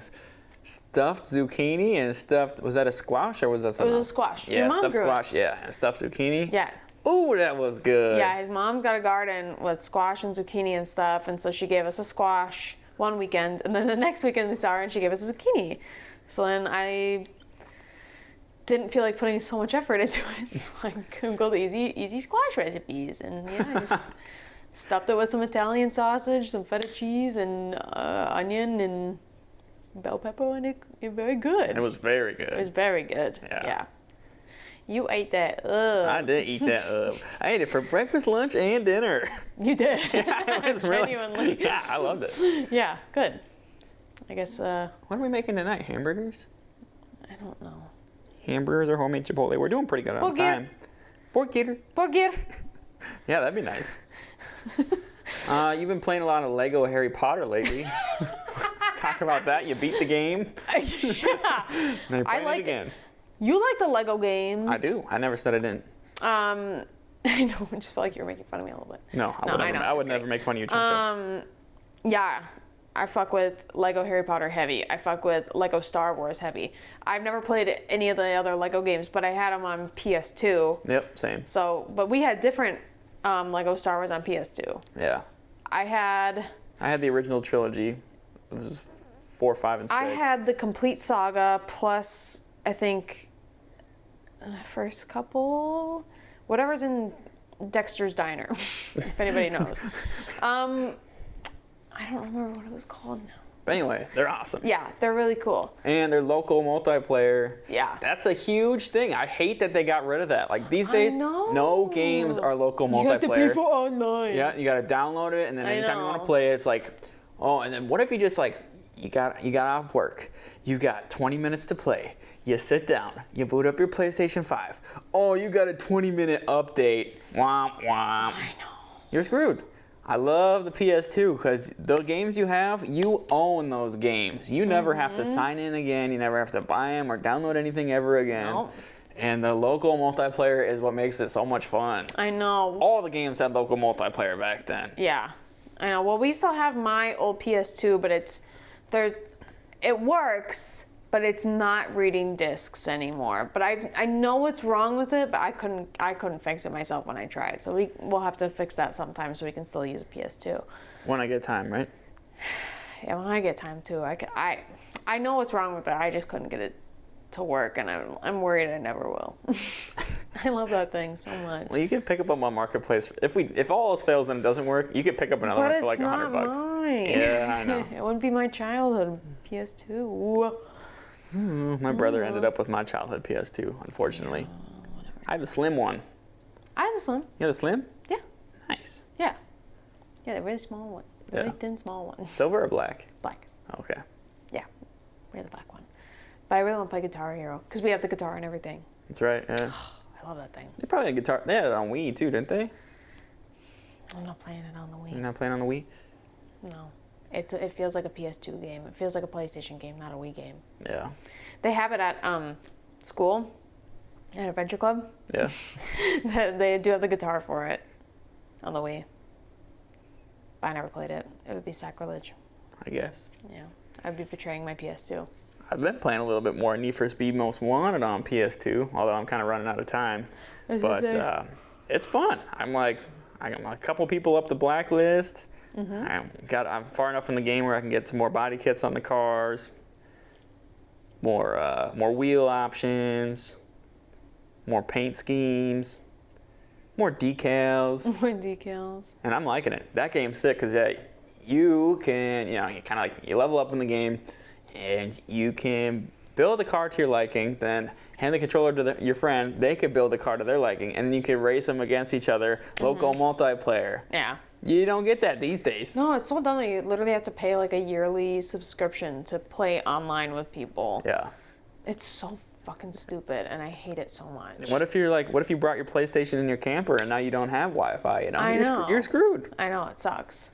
stuffed zucchini and stuffed, was that a squash or was that It something was a else? squash. Yeah, Your mom stuffed grew it. squash, yeah, and stuffed zucchini. Yeah. Ooh, that was good. Yeah, his mom's got a garden with squash and zucchini and stuff, and so she gave us a squash one weekend, and then the next weekend we saw her and she gave us a zucchini. So then I didn't feel like putting so much effort into it, so I googled easy squash recipes, and yeah, I just stuffed it with some Italian sausage, some feta cheese, and onion and bell pepper, and it very good. It was very good. It was very good. Yeah. Yeah. You ate that. Ugh. I did eat that up. I ate it for breakfast, lunch, and dinner. You did. It was really, Genuinely. yeah, I loved it. Yeah, good. I guess, What are we making tonight? Hamburgers? I don't know. Hamburgers or homemade Chipotle? We're doing pretty good on Burger. time. Burger. Burger. Yeah, that'd be nice. You've been playing a lot of Lego Harry Potter lately. Talk about that. You beat the game. Yeah. Now you're playing like it again. You like the Lego games. I do. I never said I didn't. I know. I just felt like you were making fun of me a little bit. No, I would never make fun of you, Chincho. Yeah. I fuck with Lego Harry Potter heavy. I fuck with Lego Star Wars heavy. I've never played any of the other Lego games, but I had them on PS2. Yep, same. So, but we had different Lego Star Wars on PS2. Yeah. I had the original trilogy. It was 4, 5, and 6. I had the complete saga plus, I think, the first couple, whatever's in Dexter's Diner, if anybody knows. I don't remember what it was called now. But anyway, they're awesome. Yeah, they're really cool. And they're local multiplayer. Yeah. That's a huge thing. I hate that they got rid of that. Like these I days, know. no games are local multiplayer. You have to pay for online. Yeah, you gotta download it, and then I anytime you want know. to play it, it's like, oh, and then what if you just like, you got off work, you got 20 minutes to play, you sit down, you boot up your PlayStation 5, oh, you got a 20-minute update, womp womp. I know. You're screwed. I love the PS2 because the games you have, you own those games. You never have to sign in again. You never have to buy them or download anything ever again. Nope. And the local multiplayer is what makes it so much fun. I know. All the games had local multiplayer back then. Yeah, I know. Well, we still have my old PS2, but it works, but it's not reading discs anymore. But I know what's wrong with it, but I couldn't fix it myself when I tried. So we'll have to fix that sometime so we can still use a PS2. When I get time, right? Yeah, when I get time too. I know what's wrong with it. I just couldn't get it to work, and I'm worried I never will. I love that thing so much. Well, you can pick up on my marketplace. If all else fails and it doesn't work, you could pick up another But one for like it's $100. not mine. Yeah, I know. It wouldn't be my childhood PS2. My brother ended up with my childhood PS2, unfortunately. I have a slim one. I have a slim. You have a slim? Yeah. Nice. Yeah. Yeah, the really small one. The really Yeah. thin, small one. Silver or black? Black. Okay. Yeah. We have the black one. But I really want to play Guitar Hero because we have the guitar and everything. That's right, yeah. I love that thing. They probably had guitar. They had it on Wii too, didn't they? I'm not playing it on the Wii. You're not playing on the Wii? No. It feels like a PS2 game. It feels like a PlayStation game, not a Wii game. Yeah. They have it at school, at Adventure Club. Yeah. They do have the guitar for it on the Wii. But I never played it. It would be sacrilege. I guess. Yeah. I'd be betraying my PS2. I've been playing a little bit more Need for Speed Most Wanted on PS2, although I'm kind of running out of time. But it's fun. I got a couple people up the blacklist. I'm far enough in the game where I can get some more body kits on the cars, more wheel options, more paint schemes, more decals. More decals. And I'm liking it. That game's sick because you can, you kind of like you level up in the game, and you can build a car to your liking, then hand the controller to your friend. They could build a car to their liking, and then you can race them against each other. Local multiplayer. Yeah. You don't get that these days. No, it's so dumb that you literally have to pay like a yearly subscription to play online with people. Yeah. It's so fucking stupid, and I hate it so much. What if you brought your PlayStation in your camper and now you don't have Wi-Fi? I know. You're screwed. I know, it sucks.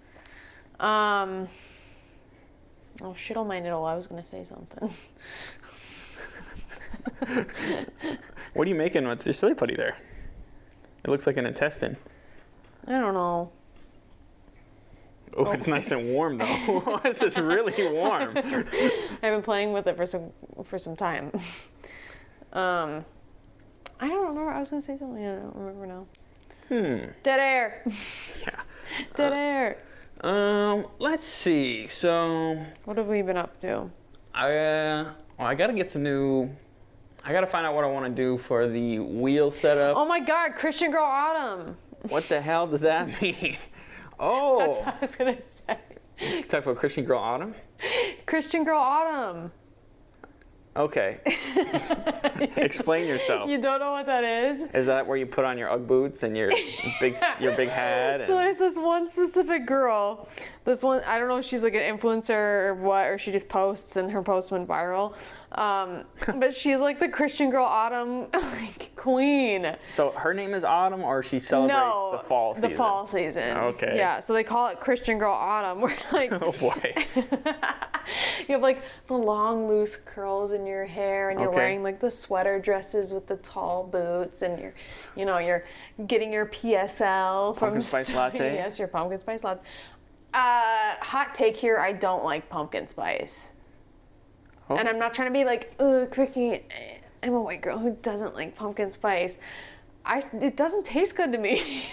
Oh, shit on my niddle. I was going to say something. What are you making with your silly putty there? It looks like an intestine. I don't know. Oh, it's nice and warm though. This is really warm. I've been playing with it for some time. I don't remember. I was going to say something. I don't remember now. Dead air. Yeah. Dead air. Let's see. So, What have we been up to? I gotta get some new. I gotta find out what I want to do for the wheel setup. Oh my God, Christian Girl Autumn. What the hell does that mean? That's Oh, what I was going to say. talk about Christian Girl Autumn. Christian Girl Autumn. Okay. Explain yourself. You don't know what that is? Is that where you put on your Ugg boots and your big hat? So there's this one specific girl. This one, I don't know if she's like an influencer or what, or she just posts and her posts went viral. But she's like the Christian Girl Autumn like queen. So her name is Autumn, or she celebrates the fall season? The fall season. Okay. Yeah, so they call it Christian Girl Autumn. Where like Oh boy. you have like the long loose curls in your hair, and you're Okay. wearing like the sweater dresses with the tall boots, and you're getting your PSL from Pumpkin spice latte? Yes, your pumpkin spice latte. Hot take here, I don't like pumpkin spice. Oh. And I'm not trying to be like, ugh, Cricky, I'm a white girl who doesn't like pumpkin spice. It doesn't taste good to me.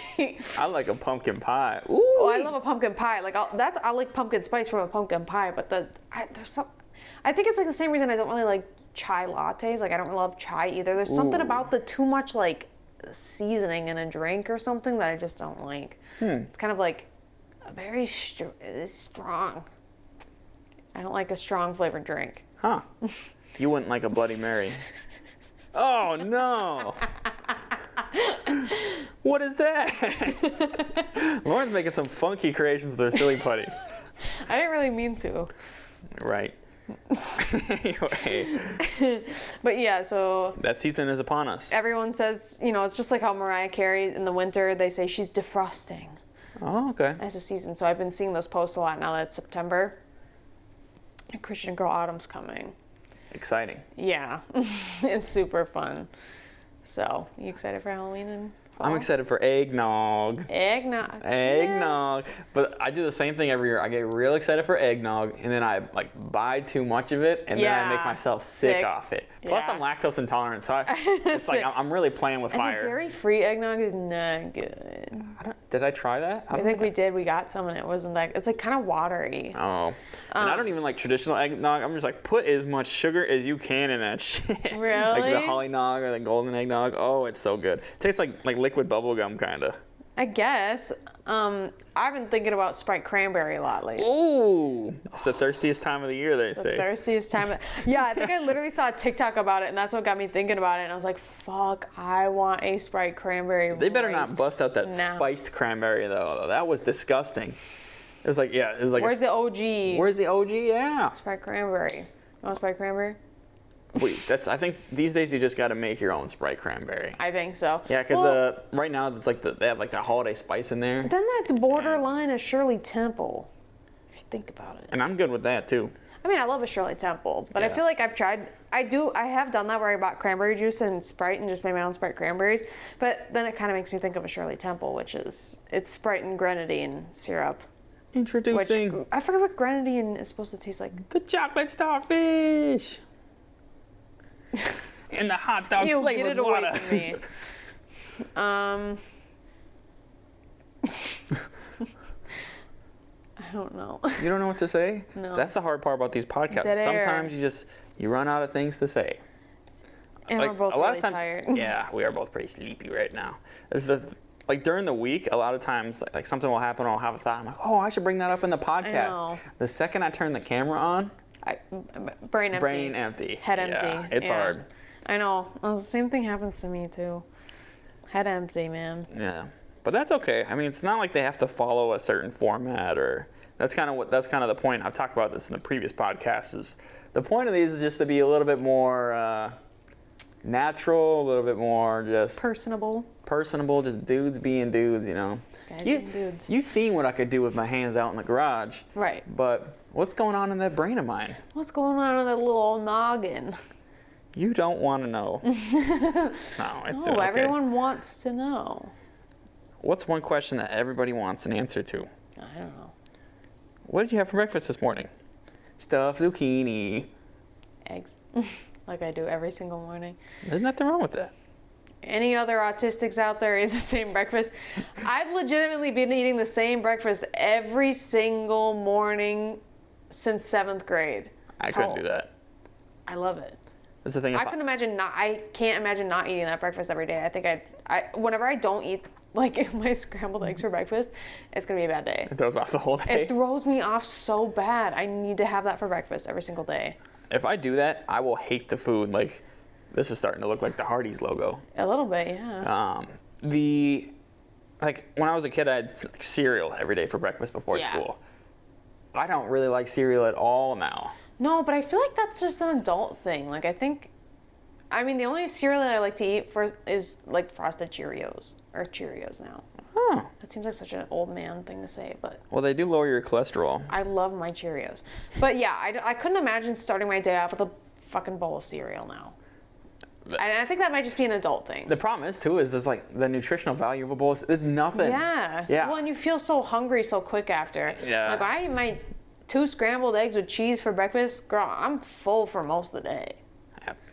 I like a pumpkin pie. Ooh. Oh, I love a pumpkin pie. Like I like pumpkin spice from a pumpkin pie, but I think it's like the same reason I don't really like chai lattes. Like I don't love chai either. There's something Ooh. about the too much like seasoning in a drink or something that I just don't like. It's kind of like very strong. I don't like a strong flavored drink. Huh. You wouldn't like a Bloody Mary. Oh, no. What is that? Lauren's making some funky creations with her silly putty. I didn't really mean to. Right. Anyway. But yeah, so That season is upon us. everyone says, it's just like how Mariah Carey in the winter, they say she's defrosting Oh, okay. as a season. So I've been seeing those posts a lot now that it's September. And Christian Girl Autumn's coming. Exciting. Yeah, it's super fun. So, you excited for Halloween and fall? I'm excited for eggnog. Eggnog. Eggnog. But I do the same thing every year. I get real excited for eggnog, and then I buy too much of it, and then I make myself sick off it. Plus, Yeah. I'm lactose intolerant, so it's like I'm really playing with And fire. the dairy-free eggnog is not good. Did I try that? I think we did. We got some, and it wasn't that. It's like kind of watery. Oh. And I don't even like traditional eggnog. I'm just like, put as much sugar as you can in that shit. Like the Really? holly nog or the golden eggnog. Oh, it's so good. Tastes like liquid bubble gum, kind of. I guess. I've been thinking about Sprite cranberry a lot lately. Ooh. It's the thirstiest time of the year, they say. Thirstiest time. Yeah, I think I literally saw a TikTok about it, and that's what got me thinking about it. And I was like, "Fuck, I want a Sprite cranberry." They better not bust out that now. spiced cranberry, though. That was disgusting. It was like, yeah, it was like. Where's the OG? Where's the OG? Yeah. Sprite cranberry? You want Sprite cranberry? Wait, I think these days you just got to make your own Sprite cranberry. I think so. Yeah, because right now it's like they have like the holiday spice in there. Then that's borderline a Shirley Temple, if you think about it. And I'm good with that too. I mean, I love a Shirley Temple, but I Yeah. feel like I have done that where I bought cranberry juice and Sprite and just made my own Sprite cranberries. But then it kind of makes me think of a Shirley Temple, which is, it's Sprite and grenadine syrup. Which, Introducing I forget what grenadine is supposed to taste like. the chocolate starfish and the hot dog You flavored get it away water. from me. I don't know. You don't know what to say? No. So that's the hard part about these podcasts. Dead air. Sometimes you run out of things to say. And we're both a lot really of times, tired. Yeah, we are both pretty sleepy right now. During the week, a lot of times like something will happen, I'll have a thought, I'm like, oh, I should bring that up in the podcast. know. The second I turn the camera on, Brain empty. brain empty. Head empty. Yeah, it's hard. I know. The same thing happens to me too. Head empty, man. Yeah, but that's okay. I mean, it's not like they have to follow a certain format, or that's kind of the point. I've talked about this in the previous podcasts. Is the point of these is just to be a little bit more natural, a little bit more just Personable. personable, just dudes being dudes, you know. Guys being dudes. You've seen what I could do with my hands out in the garage, Right. but what's going on in that brain of mine? What's going on in that little old noggin? You don't want to know. No, it's doing okay. Everyone wants to know. What's one question that everybody wants an answer to? I don't know. What did you have for breakfast this morning? Stuffed zucchini. Eggs. Like I do every single morning. There's nothing wrong with that. Any other autistics out there eat the same breakfast? I've legitimately been eating the same breakfast every single morning since 7th grade. I couldn't do that. I love it. That's the thing. I can't imagine not eating that breakfast every day. I think whenever I don't eat like my scrambled eggs for breakfast, it's gonna be a bad day. It throws off the whole day. It throws me off so bad. I need to have that for breakfast every single day. If I do that, I will hate the food. Like, this is starting to look like the Hardee's logo. A little bit, yeah. When I was a kid, I had cereal every day for breakfast before Yeah. school. I don't really like cereal at all now. No, but I feel like that's just an adult thing. Like, the only cereal that I like to eat is like Frosted Cheerios or Cheerios now. Huh. That seems like such an old man thing to say, but Well, they do lower your cholesterol. I love my Cheerios. But yeah, I couldn't imagine starting my day off with a fucking bowl of cereal now. And I think that might just be an adult thing. The problem is, too, is there's like the nutritional value of a bowl is nothing. Yeah. Yeah. Well, and you feel so hungry so quick after. Yeah. Like, I eat my 2 scrambled eggs with cheese for breakfast. Girl, I'm full for most of the day.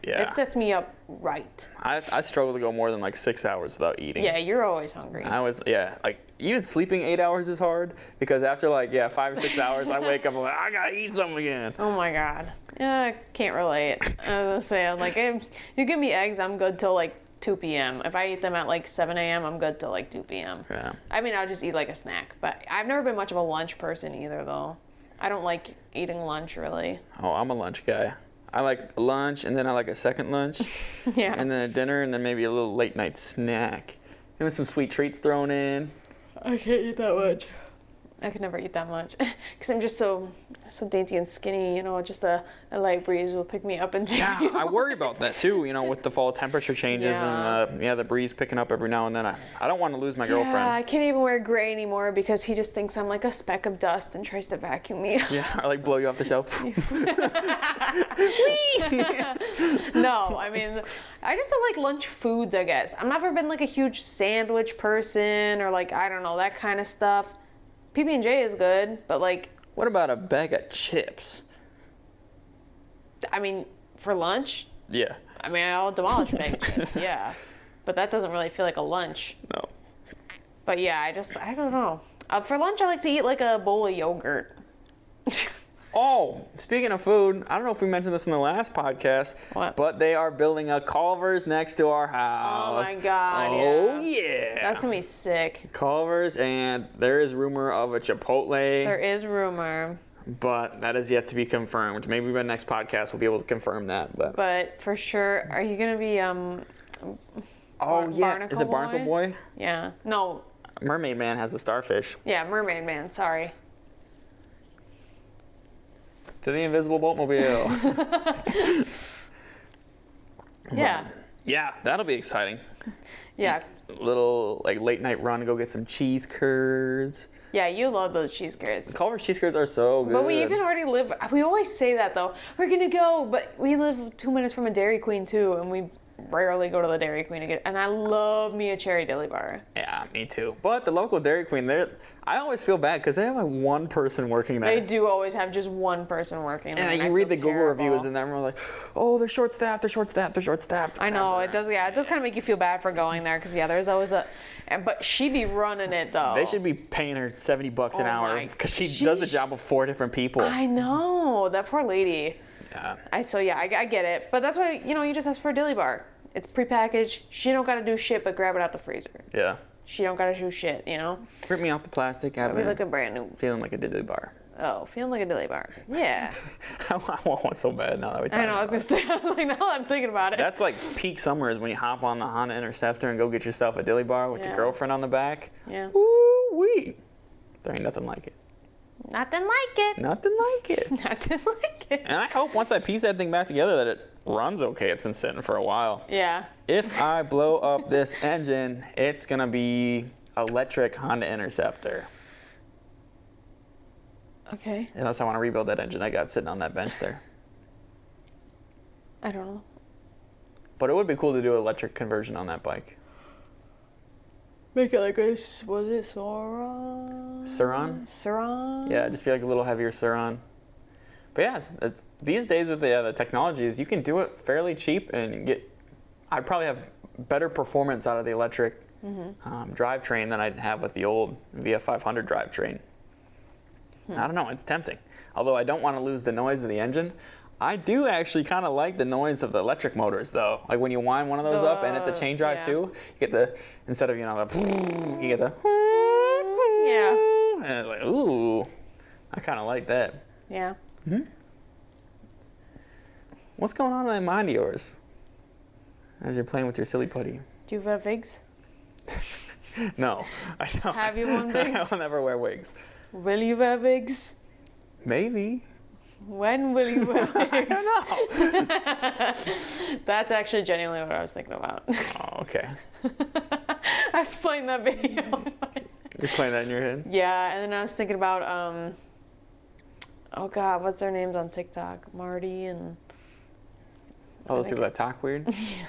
Yeah. It sets me up right. I struggle to go more than like 6 hours without eating. Yeah, you're always hungry. Even sleeping 8 hours is hard because after 5 or 6 hours, I wake up and I'm like, I gotta eat something again. Oh my God. Yeah, I can't relate. I was saying, if you give me eggs, I'm good till 2 p.m. If I eat them at 7 a.m., I'm good till 2 p.m. Yeah. I'll just eat a snack. But I've never been much of a lunch person either, though. I don't like eating lunch, really. Oh, I'm a lunch guy. I like lunch, and then I like a second lunch, Yeah. and then a dinner, and then maybe a little late night snack. And with some sweet treats thrown in. I can't eat that much. I could never eat that much because I'm just so dainty and skinny. You know, just a light breeze will pick me up and take me. Yeah, I worry about that too. You know, with the fall temperature changes and the breeze picking up every now and then. I don't want to lose my girlfriend. Yeah, I can't even wear gray anymore because he just thinks I'm like a speck of dust and tries to vacuum me. Yeah, or like blow you off the shelf. No, I mean, I just don't like lunch foods, I guess. I've never been like a huge sandwich person or like, I don't know, that kind of stuff. PB&J is good, but like... What about a bag of chips? I mean, for lunch? Yeah. I mean, I'll demolish a bag of chips, yeah. But that doesn't really feel like a lunch. No. But yeah, I don't know. For lunch, I like to eat like a bowl of yogurt. Oh, speaking of food, I don't know if we mentioned this in the last podcast, What? but they are building a Culver's next to our house. Oh my God, Oh yeah. That's gonna be sick. Culver's, and there is rumor of a Chipotle. There is rumor. But that is yet to be confirmed. Maybe by the next podcast we'll be able to confirm that. But for sure, are you gonna be Oh yeah, Barnacle is it Barnacle Boy? Yeah. No. Mermaid Man has the starfish. Yeah, Mermaid Man. Sorry. To the invisible boatmobile. Yeah. Yeah, that'll be exciting. Yeah. Little like late night run to go get some cheese curds. Yeah, you love those cheese curds. Culver's cheese curds are so good. But we even already live. We always say that though. We're gonna go, but we live 2 minutes from a Dairy Queen too, and we rarely go to the Dairy Queen again. And I love me a cherry dilly bar. Yeah, me too. But the local Dairy Queen, I always feel bad because they have like one person working there. They do always have just one person working there. And I you read the feel Google terrible. reviews and then we're like, oh, they're short staffed, they're short staffed, they're short staffed. I know it does. Yeah, it does kind of make you feel bad for going there because there's always but she be running it though. They should be paying her $70 an Oh hour my- because she does the job of 4 different people. I know, that poor lady. Yeah. I get it, but that's why you just ask for a dilly bar. It's prepackaged. She don't gotta do shit but grab it out the freezer. Yeah. She don't gotta do shit, Rip me off the plastic. I've Be been looking brand new. feeling like a dilly bar. Oh, feeling like a dilly bar. Yeah. I want one so bad now that we talk I know. I was about gonna say. I was like, now that I'm thinking about it. That's like peak summer is when you hop on the Honda Interceptor and go get yourself a dilly bar with your Yeah. girlfriend on the back. Yeah. Woo-wee. There ain't nothing like it. Nothing like it. Nothing like it. Nothing like it. And I hope once I piece that thing back together that it runs okay. It's been sitting for a while. Yeah. If I blow up this engine, it's gonna be electric Honda Interceptor. Okay. Unless I want to rebuild that engine I got sitting on that bench there. I don't know. But it would be cool to do an electric conversion on that bike. Make it like a, was it Sauron? Suron? Sauron? Yeah, just be like a little heavier Suron. But yeah, these days with the technologies, you can do it fairly cheap and I'd probably have better performance out of the electric drivetrain than I'd have with the old VF500 drivetrain. I don't know, it's tempting. Although I don't want to lose the noise of the engine. I do actually kind of like the noise of the electric motors though. Like when you wind one of those up and it's a chain drive yeah. too, you get the, instead of, you get the, Yeah. and it's like, ooh, I kind of like that. Yeah. What's going on in that mind of yours as you're playing with your silly putty? Do you have wigs? No, I don't. Have you worn wigs? I'll never wear wigs. Will you wear wigs? Maybe. When will you wear wigs? I don't know. That's actually genuinely what I was thinking about. Oh, okay. I was playing that video. You're playing that in your head? Yeah, and then I was thinking about, oh God, what's their names on TikTok? Marty and... All those people that talk weird? Yeah.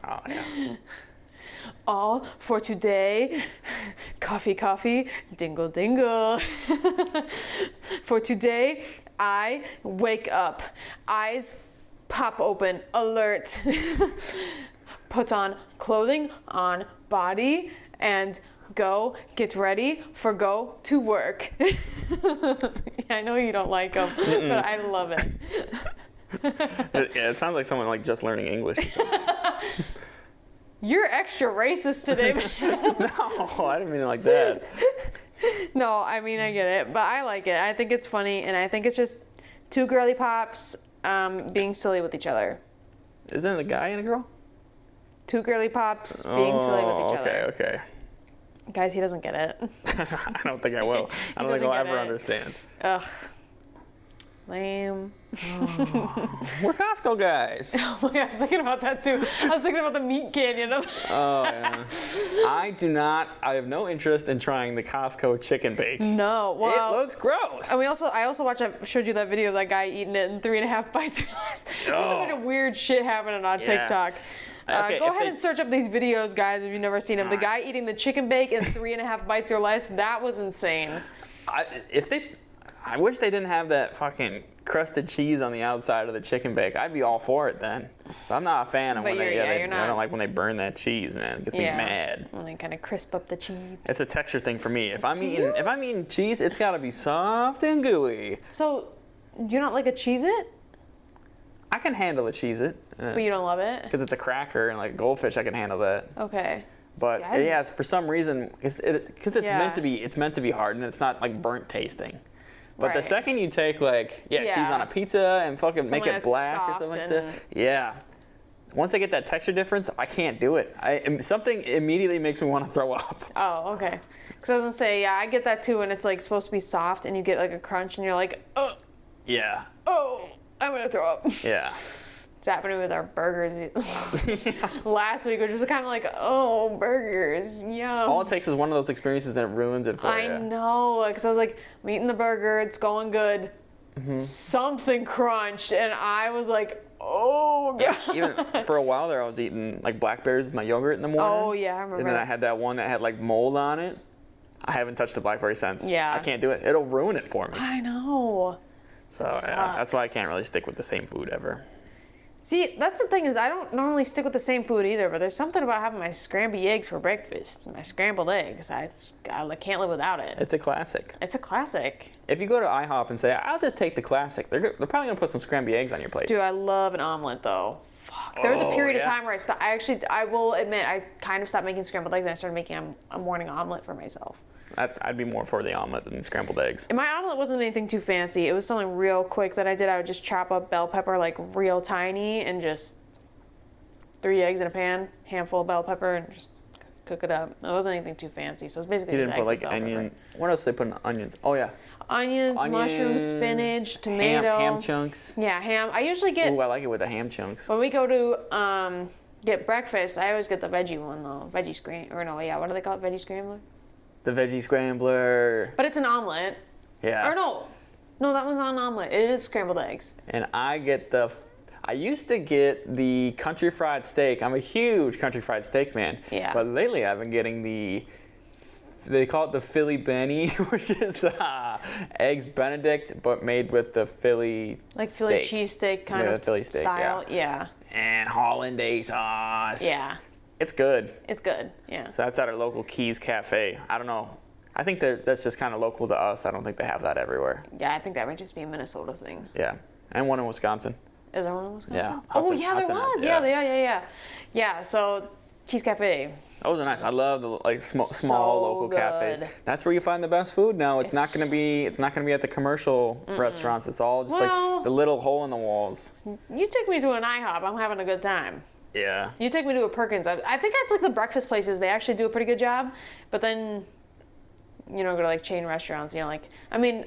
Oh, yeah. All for today. Coffee, coffee, dingle, dingle. For today, I wake up. Eyes pop open, alert. Put on clothing on body and go get ready for go to work. I know you don't like them, but I love it. Yeah, it sounds like someone like just learning English. You're extra racist today. No, I didn't mean it like that. No, I mean, I get it, but I like it. I think it's funny, and I think it's just two girly pops being silly with each other. Isn't it a guy and a girl? Two girly pops being silly with each other. Okay. Guys, he doesn't get it. I don't think I will. I don't think I'll ever understand. Ugh. Lame. We're Costco guys. Oh my gosh, I was thinking about that too. I was thinking about the meat canyon. Oh, yeah. I have no interest in trying the Costco chicken bake. No, well. It looks gross. And I also watched, I showed you that video of that guy eating it in 3.5 bites. There's a bunch of weird shit happening on TikTok. Okay, go ahead and search up these videos, guys, if you've never seen them. The guy eating the chicken bake in 3.5 bites or less, that was insane. I wish they didn't have that fucking crusted cheese on the outside of the chicken bake. I'd be all for it then. But I'm not a fan of when I don't like when they burn that cheese, man. It gets me mad. And they kind of crisp up the cheese. It's a texture thing for me. If I'm eating cheese, it's gotta be soft and gooey. So, do you not like a Cheez-It? I can handle a Cheez-It. But you don't love it? Because it's a cracker and like goldfish, I can handle that. Okay. But it's for some reason, because it's meant to be hard and it's not like burnt tasting. But the second you take cheese on a pizza and fucking make it black or something like that, once I get that texture difference, I can't do it. Something immediately makes me want to throw up. Oh, okay. Because I was gonna say, I get that too, and it's like supposed to be soft, and you get like a crunch, and you're like, oh. Yeah. Oh, I'm gonna throw up. Yeah. It's happening with our burgers last week, which was kind of like, oh, burgers, yum. All it takes is one of those experiences and it ruins it for you. I know, because I was like, I'm eating the burger, it's going good. Mm-hmm. Something crunched, and I was like, oh, God. Yeah, even for a while there, I was eating like blackberries with my yogurt in the morning. Oh, yeah, I remember. And then I had that one that had like mold on it. I haven't touched a blackberry since. Yeah. I can't do it. It'll ruin it for me. I know. So, that's why I can't really stick with the same food ever. See, that's the thing is I don't normally stick with the same food either, but there's something about having my scrambled eggs for breakfast. My scrambled eggs. I can't live without it. It's a classic. It's a classic. If you go to IHOP and say, I'll just take the classic, they're probably going to put some scrambled eggs on your plate. Dude, I love an omelet though. Fuck. There was a period of time where I will admit, I kind of stopped making scrambled eggs and I started making a morning omelet for myself. I'd be more for the omelet than scrambled eggs. And my omelet wasn't anything too fancy. It was something real quick that I did. I would just chop up bell pepper like real tiny and just 3 eggs in a pan, handful of bell pepper, and just cook it up. It wasn't anything too fancy. So it's basically You just didn't put eggs like with bell onion. pepper. What else did they put in onions? Oh yeah. Onions, mushrooms, spinach, tomato. Ham chunks. Yeah, ham. I usually get. Ooh, I like it with the ham chunks. When we go to get breakfast, I always get the veggie one though. Veggie scram. Or no, yeah. What do they call it? Veggie scrambler. The veggie scrambler. But it's an omelet. Yeah. Or no, that one's not an omelet. It is scrambled eggs. And I used to get the country fried steak. I'm a huge country fried steak man. Yeah. But lately I've been getting they call it the Philly Benny, which is eggs Benedict, but made with the Philly Like Philly cheesesteak kind of Philly steak, style. Yeah. And hollandaise sauce. Yeah. It's good. It's good. Yeah. So that's at our local Keys Cafe. I don't know. I think that's just kind of local to us. I don't think they have that everywhere. Yeah, I think that might just be a Minnesota thing. Yeah. And one in Wisconsin. Is there one in Wisconsin? Yeah. Oh, yeah, there was. Yeah. Yeah, so Keys Cafe. Those are nice. I love the small local cafes. That's where you find the best food now. It's not gonna be at the commercial restaurants. It's all just like the little hole in the walls. You take me to an IHOP, I'm having a good time. Yeah. You take me to a Perkins. I think that's like the breakfast places. They actually do a pretty good job. But then, go to like chain restaurants. I mean,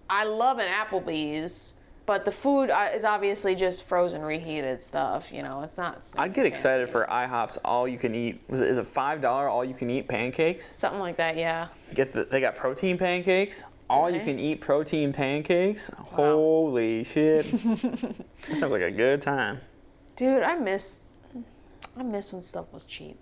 I love an Applebee's, but the food is obviously just frozen, reheated stuff. It's not. I'd get excited for IHOP's all you can eat. Is it $5 all you can eat pancakes? Something like that, yeah. They got protein pancakes. All you can eat protein pancakes. Wow. Holy shit. That sounds like a good time. Dude, I miss when stuff was cheap.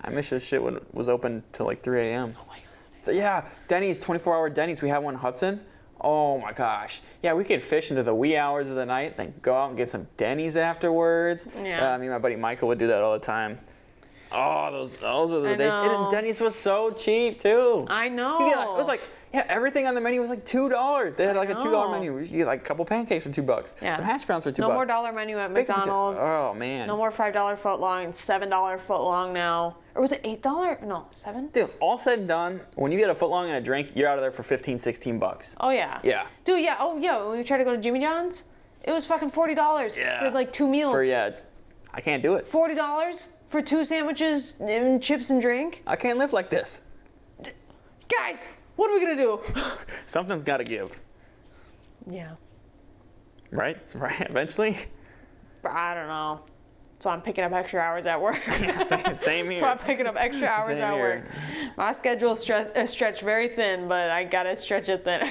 I miss this shit when it was open till like 3 a.m. Oh my God. So yeah, Denny's, 24-hour Denny's. We have one in Hudson. Oh my gosh. Yeah, we could fish into the wee hours of the night, then go out and get some Denny's afterwards. Yeah. Me and my buddy Michael would do that all the time. Oh, those were the days. And Denny's was so cheap too. I know. It was like Yeah, everything on the menu was like $2. They had like a $2 menu. You get like a couple pancakes for $2. Yeah. Some hash browns for $2. No more dollar menu at McDonald's. Oh man. No more $5 foot long. $7 foot long now. Or was it $8? No, $7. Dude, all said and done, when you get a foot long and a drink, you're out of there for $15-16. Oh yeah. Yeah. Dude, yeah. Oh yeah. When we tried to go to Jimmy John's, it was fucking $40 for like 2 meals. I can't do it. $40 for 2 sandwiches and chips and drink. I can't live like this. Guys, what are we gonna do? Something's got to give. Yeah. Right? Eventually. I don't know. So I'm picking up extra hours at work. Same here. So I'm picking up extra hours at work. My schedule's stretched very thin, but I gotta stretch it thin.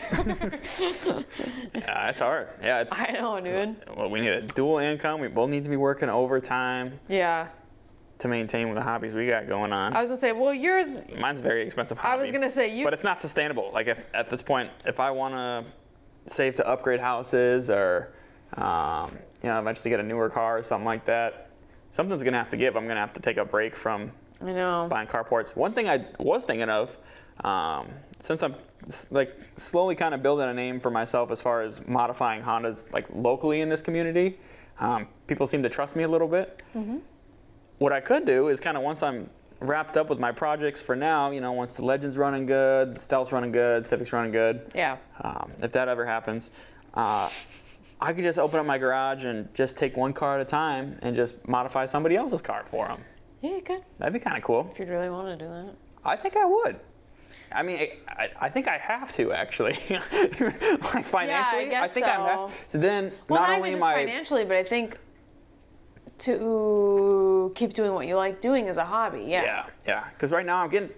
Yeah, it's hard. Yeah, I know, dude. Well, we need a dual income. We both need to be working overtime. Yeah. To maintain the hobbies we got going on. I was gonna say, well, yours. Mine's a very expensive hobby. I was gonna say you. But it's not sustainable. Like if at this point, if I want to save to upgrade houses or, eventually get a newer car or something like that, something's gonna have to give. I'm gonna have to take a break from. I know. Buying carports. One thing I was thinking of, since I'm like slowly kind of building a name for myself as far as modifying Hondas like locally in this community, people seem to trust me a little bit. Mm-hmm. What I could do is kind of once I'm wrapped up with my projects for now, once the Legend's running good, Stealth's running good, Civic's running good. Yeah. If that ever happens, I could just open up my garage and just take one car at a time and just modify somebody else's car for them. Yeah, you could. That'd be kind of cool. If you'd really want to do that. I think I would. I mean, I think I have to actually. Like financially, Yeah, I guess I think so. I have. So then, Well, not not only even am just I financially, but I think to keep doing what you like doing as a hobby. Yeah. Yeah. Because right now I'm getting,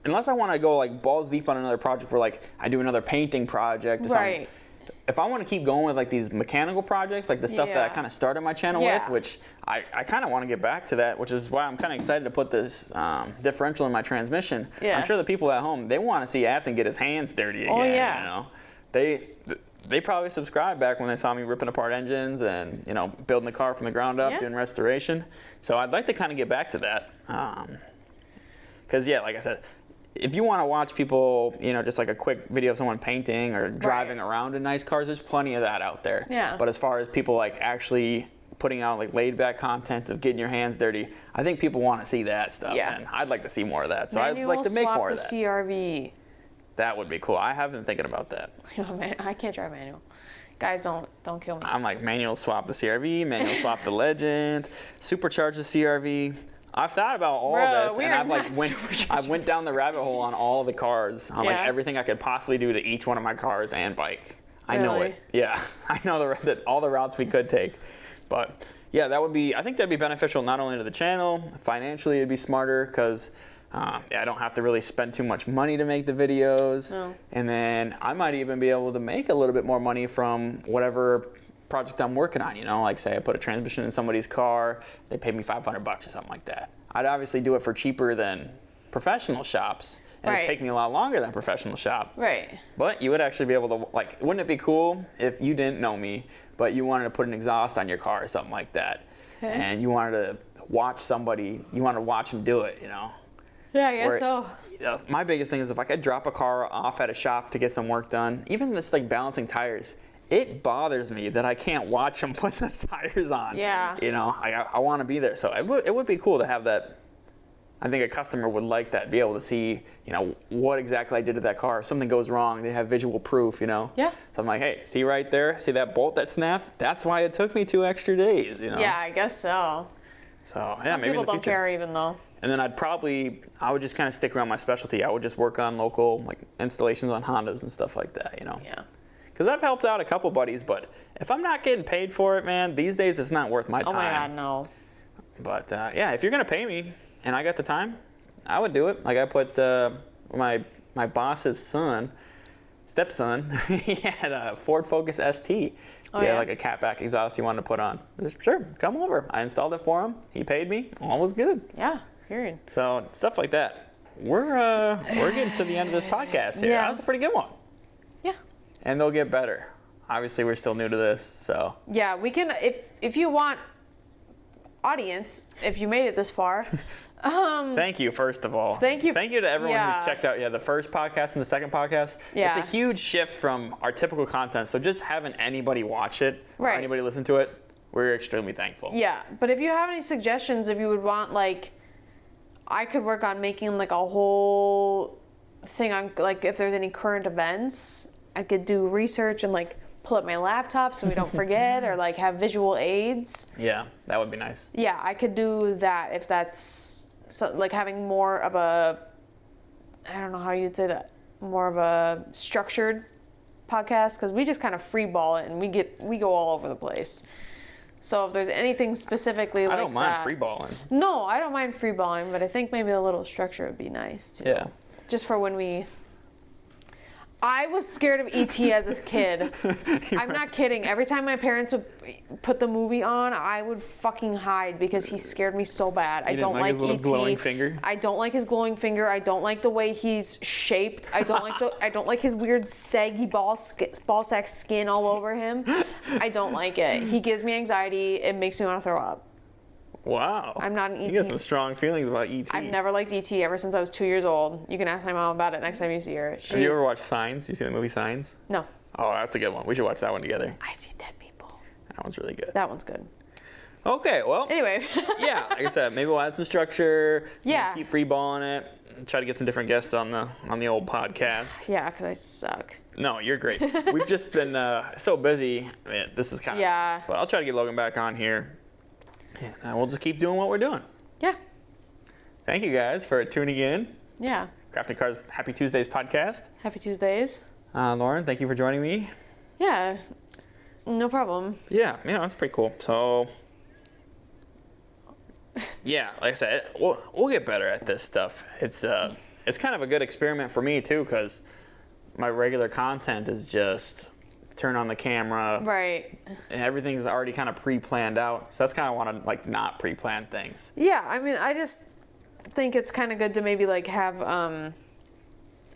unless I want to go like balls deep on another project where like I do another painting project or something. If I want to keep going with like these mechanical projects, like the stuff that I kind of started my channel with, which I kind of want to get back to that, which is why I'm kind of excited to put this differential in my transmission. Yeah. I'm sure the people at home, they want to see Afton get his hands dirty again. Oh yeah. They probably subscribed back when they saw me ripping apart engines and building the car from the ground up, doing restoration. So I'd like to kind of get back to that. Because like I said, if you want to watch people, just like a quick video of someone painting or driving around in nice cars, there's plenty of that out there. Yeah. But as far as people like actually putting out like laid back content of getting your hands dirty, I think people want to see that stuff. Yeah. And I'd like to see more of that. So Manual I'd like to make more of swap that. the CRV. That would be cool. I have been thinking about that. Man, I can't drive manual. Guys, don't kill me. I'm like manual swap the CRV, manual swap the Legend, supercharge the CRV. I've thought about all this, and I've went down the rabbit hole on all the cars, on like everything I could possibly do to each one of my cars and bike. I know it. Yeah, I know all the routes we could take, but yeah, I think that'd be beneficial not only to the channel, financially it'd be smarter because I don't have to really spend too much money to make the videos, and then I might even be able to make a little bit more money from whatever project I'm working on, like say I put a transmission in somebody's car, they paid me $500 or something like that. I'd obviously do it for cheaper than professional shops, and it'd take me a lot longer than professional shop. Right. But you would actually be able to, like, wouldn't it be cool if you didn't know me, but you wanted to put an exhaust on your car or something like that, and you wanted to watch them do it, Yeah, I guess so. My biggest thing is if I could drop a car off at a shop to get some work done, even this like balancing tires, it bothers me that I can't watch them put the tires on. Yeah. I want to be there. So it would be cool to have that. I think a customer would like that, be able to see, what exactly I did to that car. If something goes wrong, they have visual proof, Yeah. So I'm like, hey, see right there? See that bolt that snapped? That's why it took me 2 extra days, Yeah, I guess so. So, yeah, maybe in the future. People don't care even though. And then I would just kind of stick around my specialty. I would just work on local like installations on Hondas and stuff like that, Yeah. Because I've helped out a couple buddies, but if I'm not getting paid for it, man, these days it's not worth my time. Oh my God, no. But if you're gonna pay me and I got the time, I would do it. Like I put my boss's stepson, he had a Ford Focus ST. He had like a catback exhaust he wanted to put on. I said, sure, come over. I installed it for him. He paid me. All was good. Yeah, period. So stuff like that. We're getting to the end of this podcast here. Yeah. That was a pretty good one. Yeah. And they'll get better. Obviously, we're still new to this, so. Yeah, we can, if you want audience, if you made it this far. Thank you, first of all. Thank you. Thank you to everyone Yeah. who's checked out the first podcast and the second podcast. Yeah. It's a huge shift from our typical content. So just having anybody watch it or Right. anybody listen to it, we're extremely thankful. Yeah, but if you have any suggestions, if you would want, like, I could work on making, like, a whole thing on, like, if there's any current events, I could do research and, like, pull up my laptop so we don't forget, or, like, have visual aids. Yeah, that would be nice. Yeah, I could do that if that's, so, like, having more of a, I don't know how you'd say that, more of a structured podcast, because we just kind of free ball it and we go all over the place. So if there's anything specifically like that. I don't mind free balling. No, I don't mind free balling, but I think maybe a little structure would be nice too. Yeah. Just for when we. I was scared of E.T. as a kid. I'm not kidding. Every time my parents would put the movie on, I would fucking hide because he scared me so bad. I don't like his little E.T. glowing finger? I don't like his glowing finger. I don't like the way he's shaped. I don't like his weird saggy ball sack skin all over him. I don't like it. He gives me anxiety. It makes me want to throw up. Wow. I'm not an You E.T. got some strong feelings about E.T. I've never liked E.T. ever since I was 2 years old. You can ask my mom about it next time you see her. Have you ever watched Signs? You see the movie Signs? No. Oh, that's a good one. We should watch that one together. I see dead people. That one's really good. That one's good. Okay, well. Anyway. Yeah, like I said, maybe we'll add some structure. Yeah. Keep free balling it. Try to get some different guests on the old podcast. Yeah, because I suck. No, you're great. We've just been so busy. I mean, this is kind of. Yeah. But I'll try to get Logan back on here. And we'll just keep doing what we're doing. Yeah. Thank you guys for tuning in. Yeah. Crafting Cars Happy Tuesdays podcast. Happy Tuesdays. Lauren, thank you for joining me. Yeah. No problem. Yeah, that's pretty cool. So, yeah, like I said, we'll get better at this stuff. It's kind of a good experiment for me too, because my regular content is just turn on the camera, Right. and everything's already kind of pre-planned out. So that's kind of want to like not pre-plan things. Yeah, I mean, I just think it's kind of good to maybe like have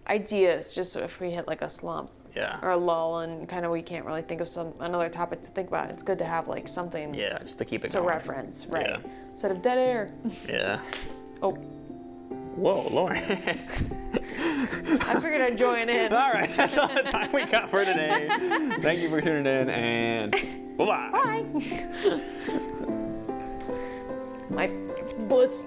ideas just if we hit like a slump. Yeah. Or a lull and kind of we can't really think of another topic to think about. It's good to have like something Yeah, just to keep it to going. reference, right? Yeah. Instead of dead air. Yeah. Oh, Whoa, Lauren. I figured I'd join in. All right, that's all the time we got for today. Thank you for tuning in, and bye-bye. Bye. My bus.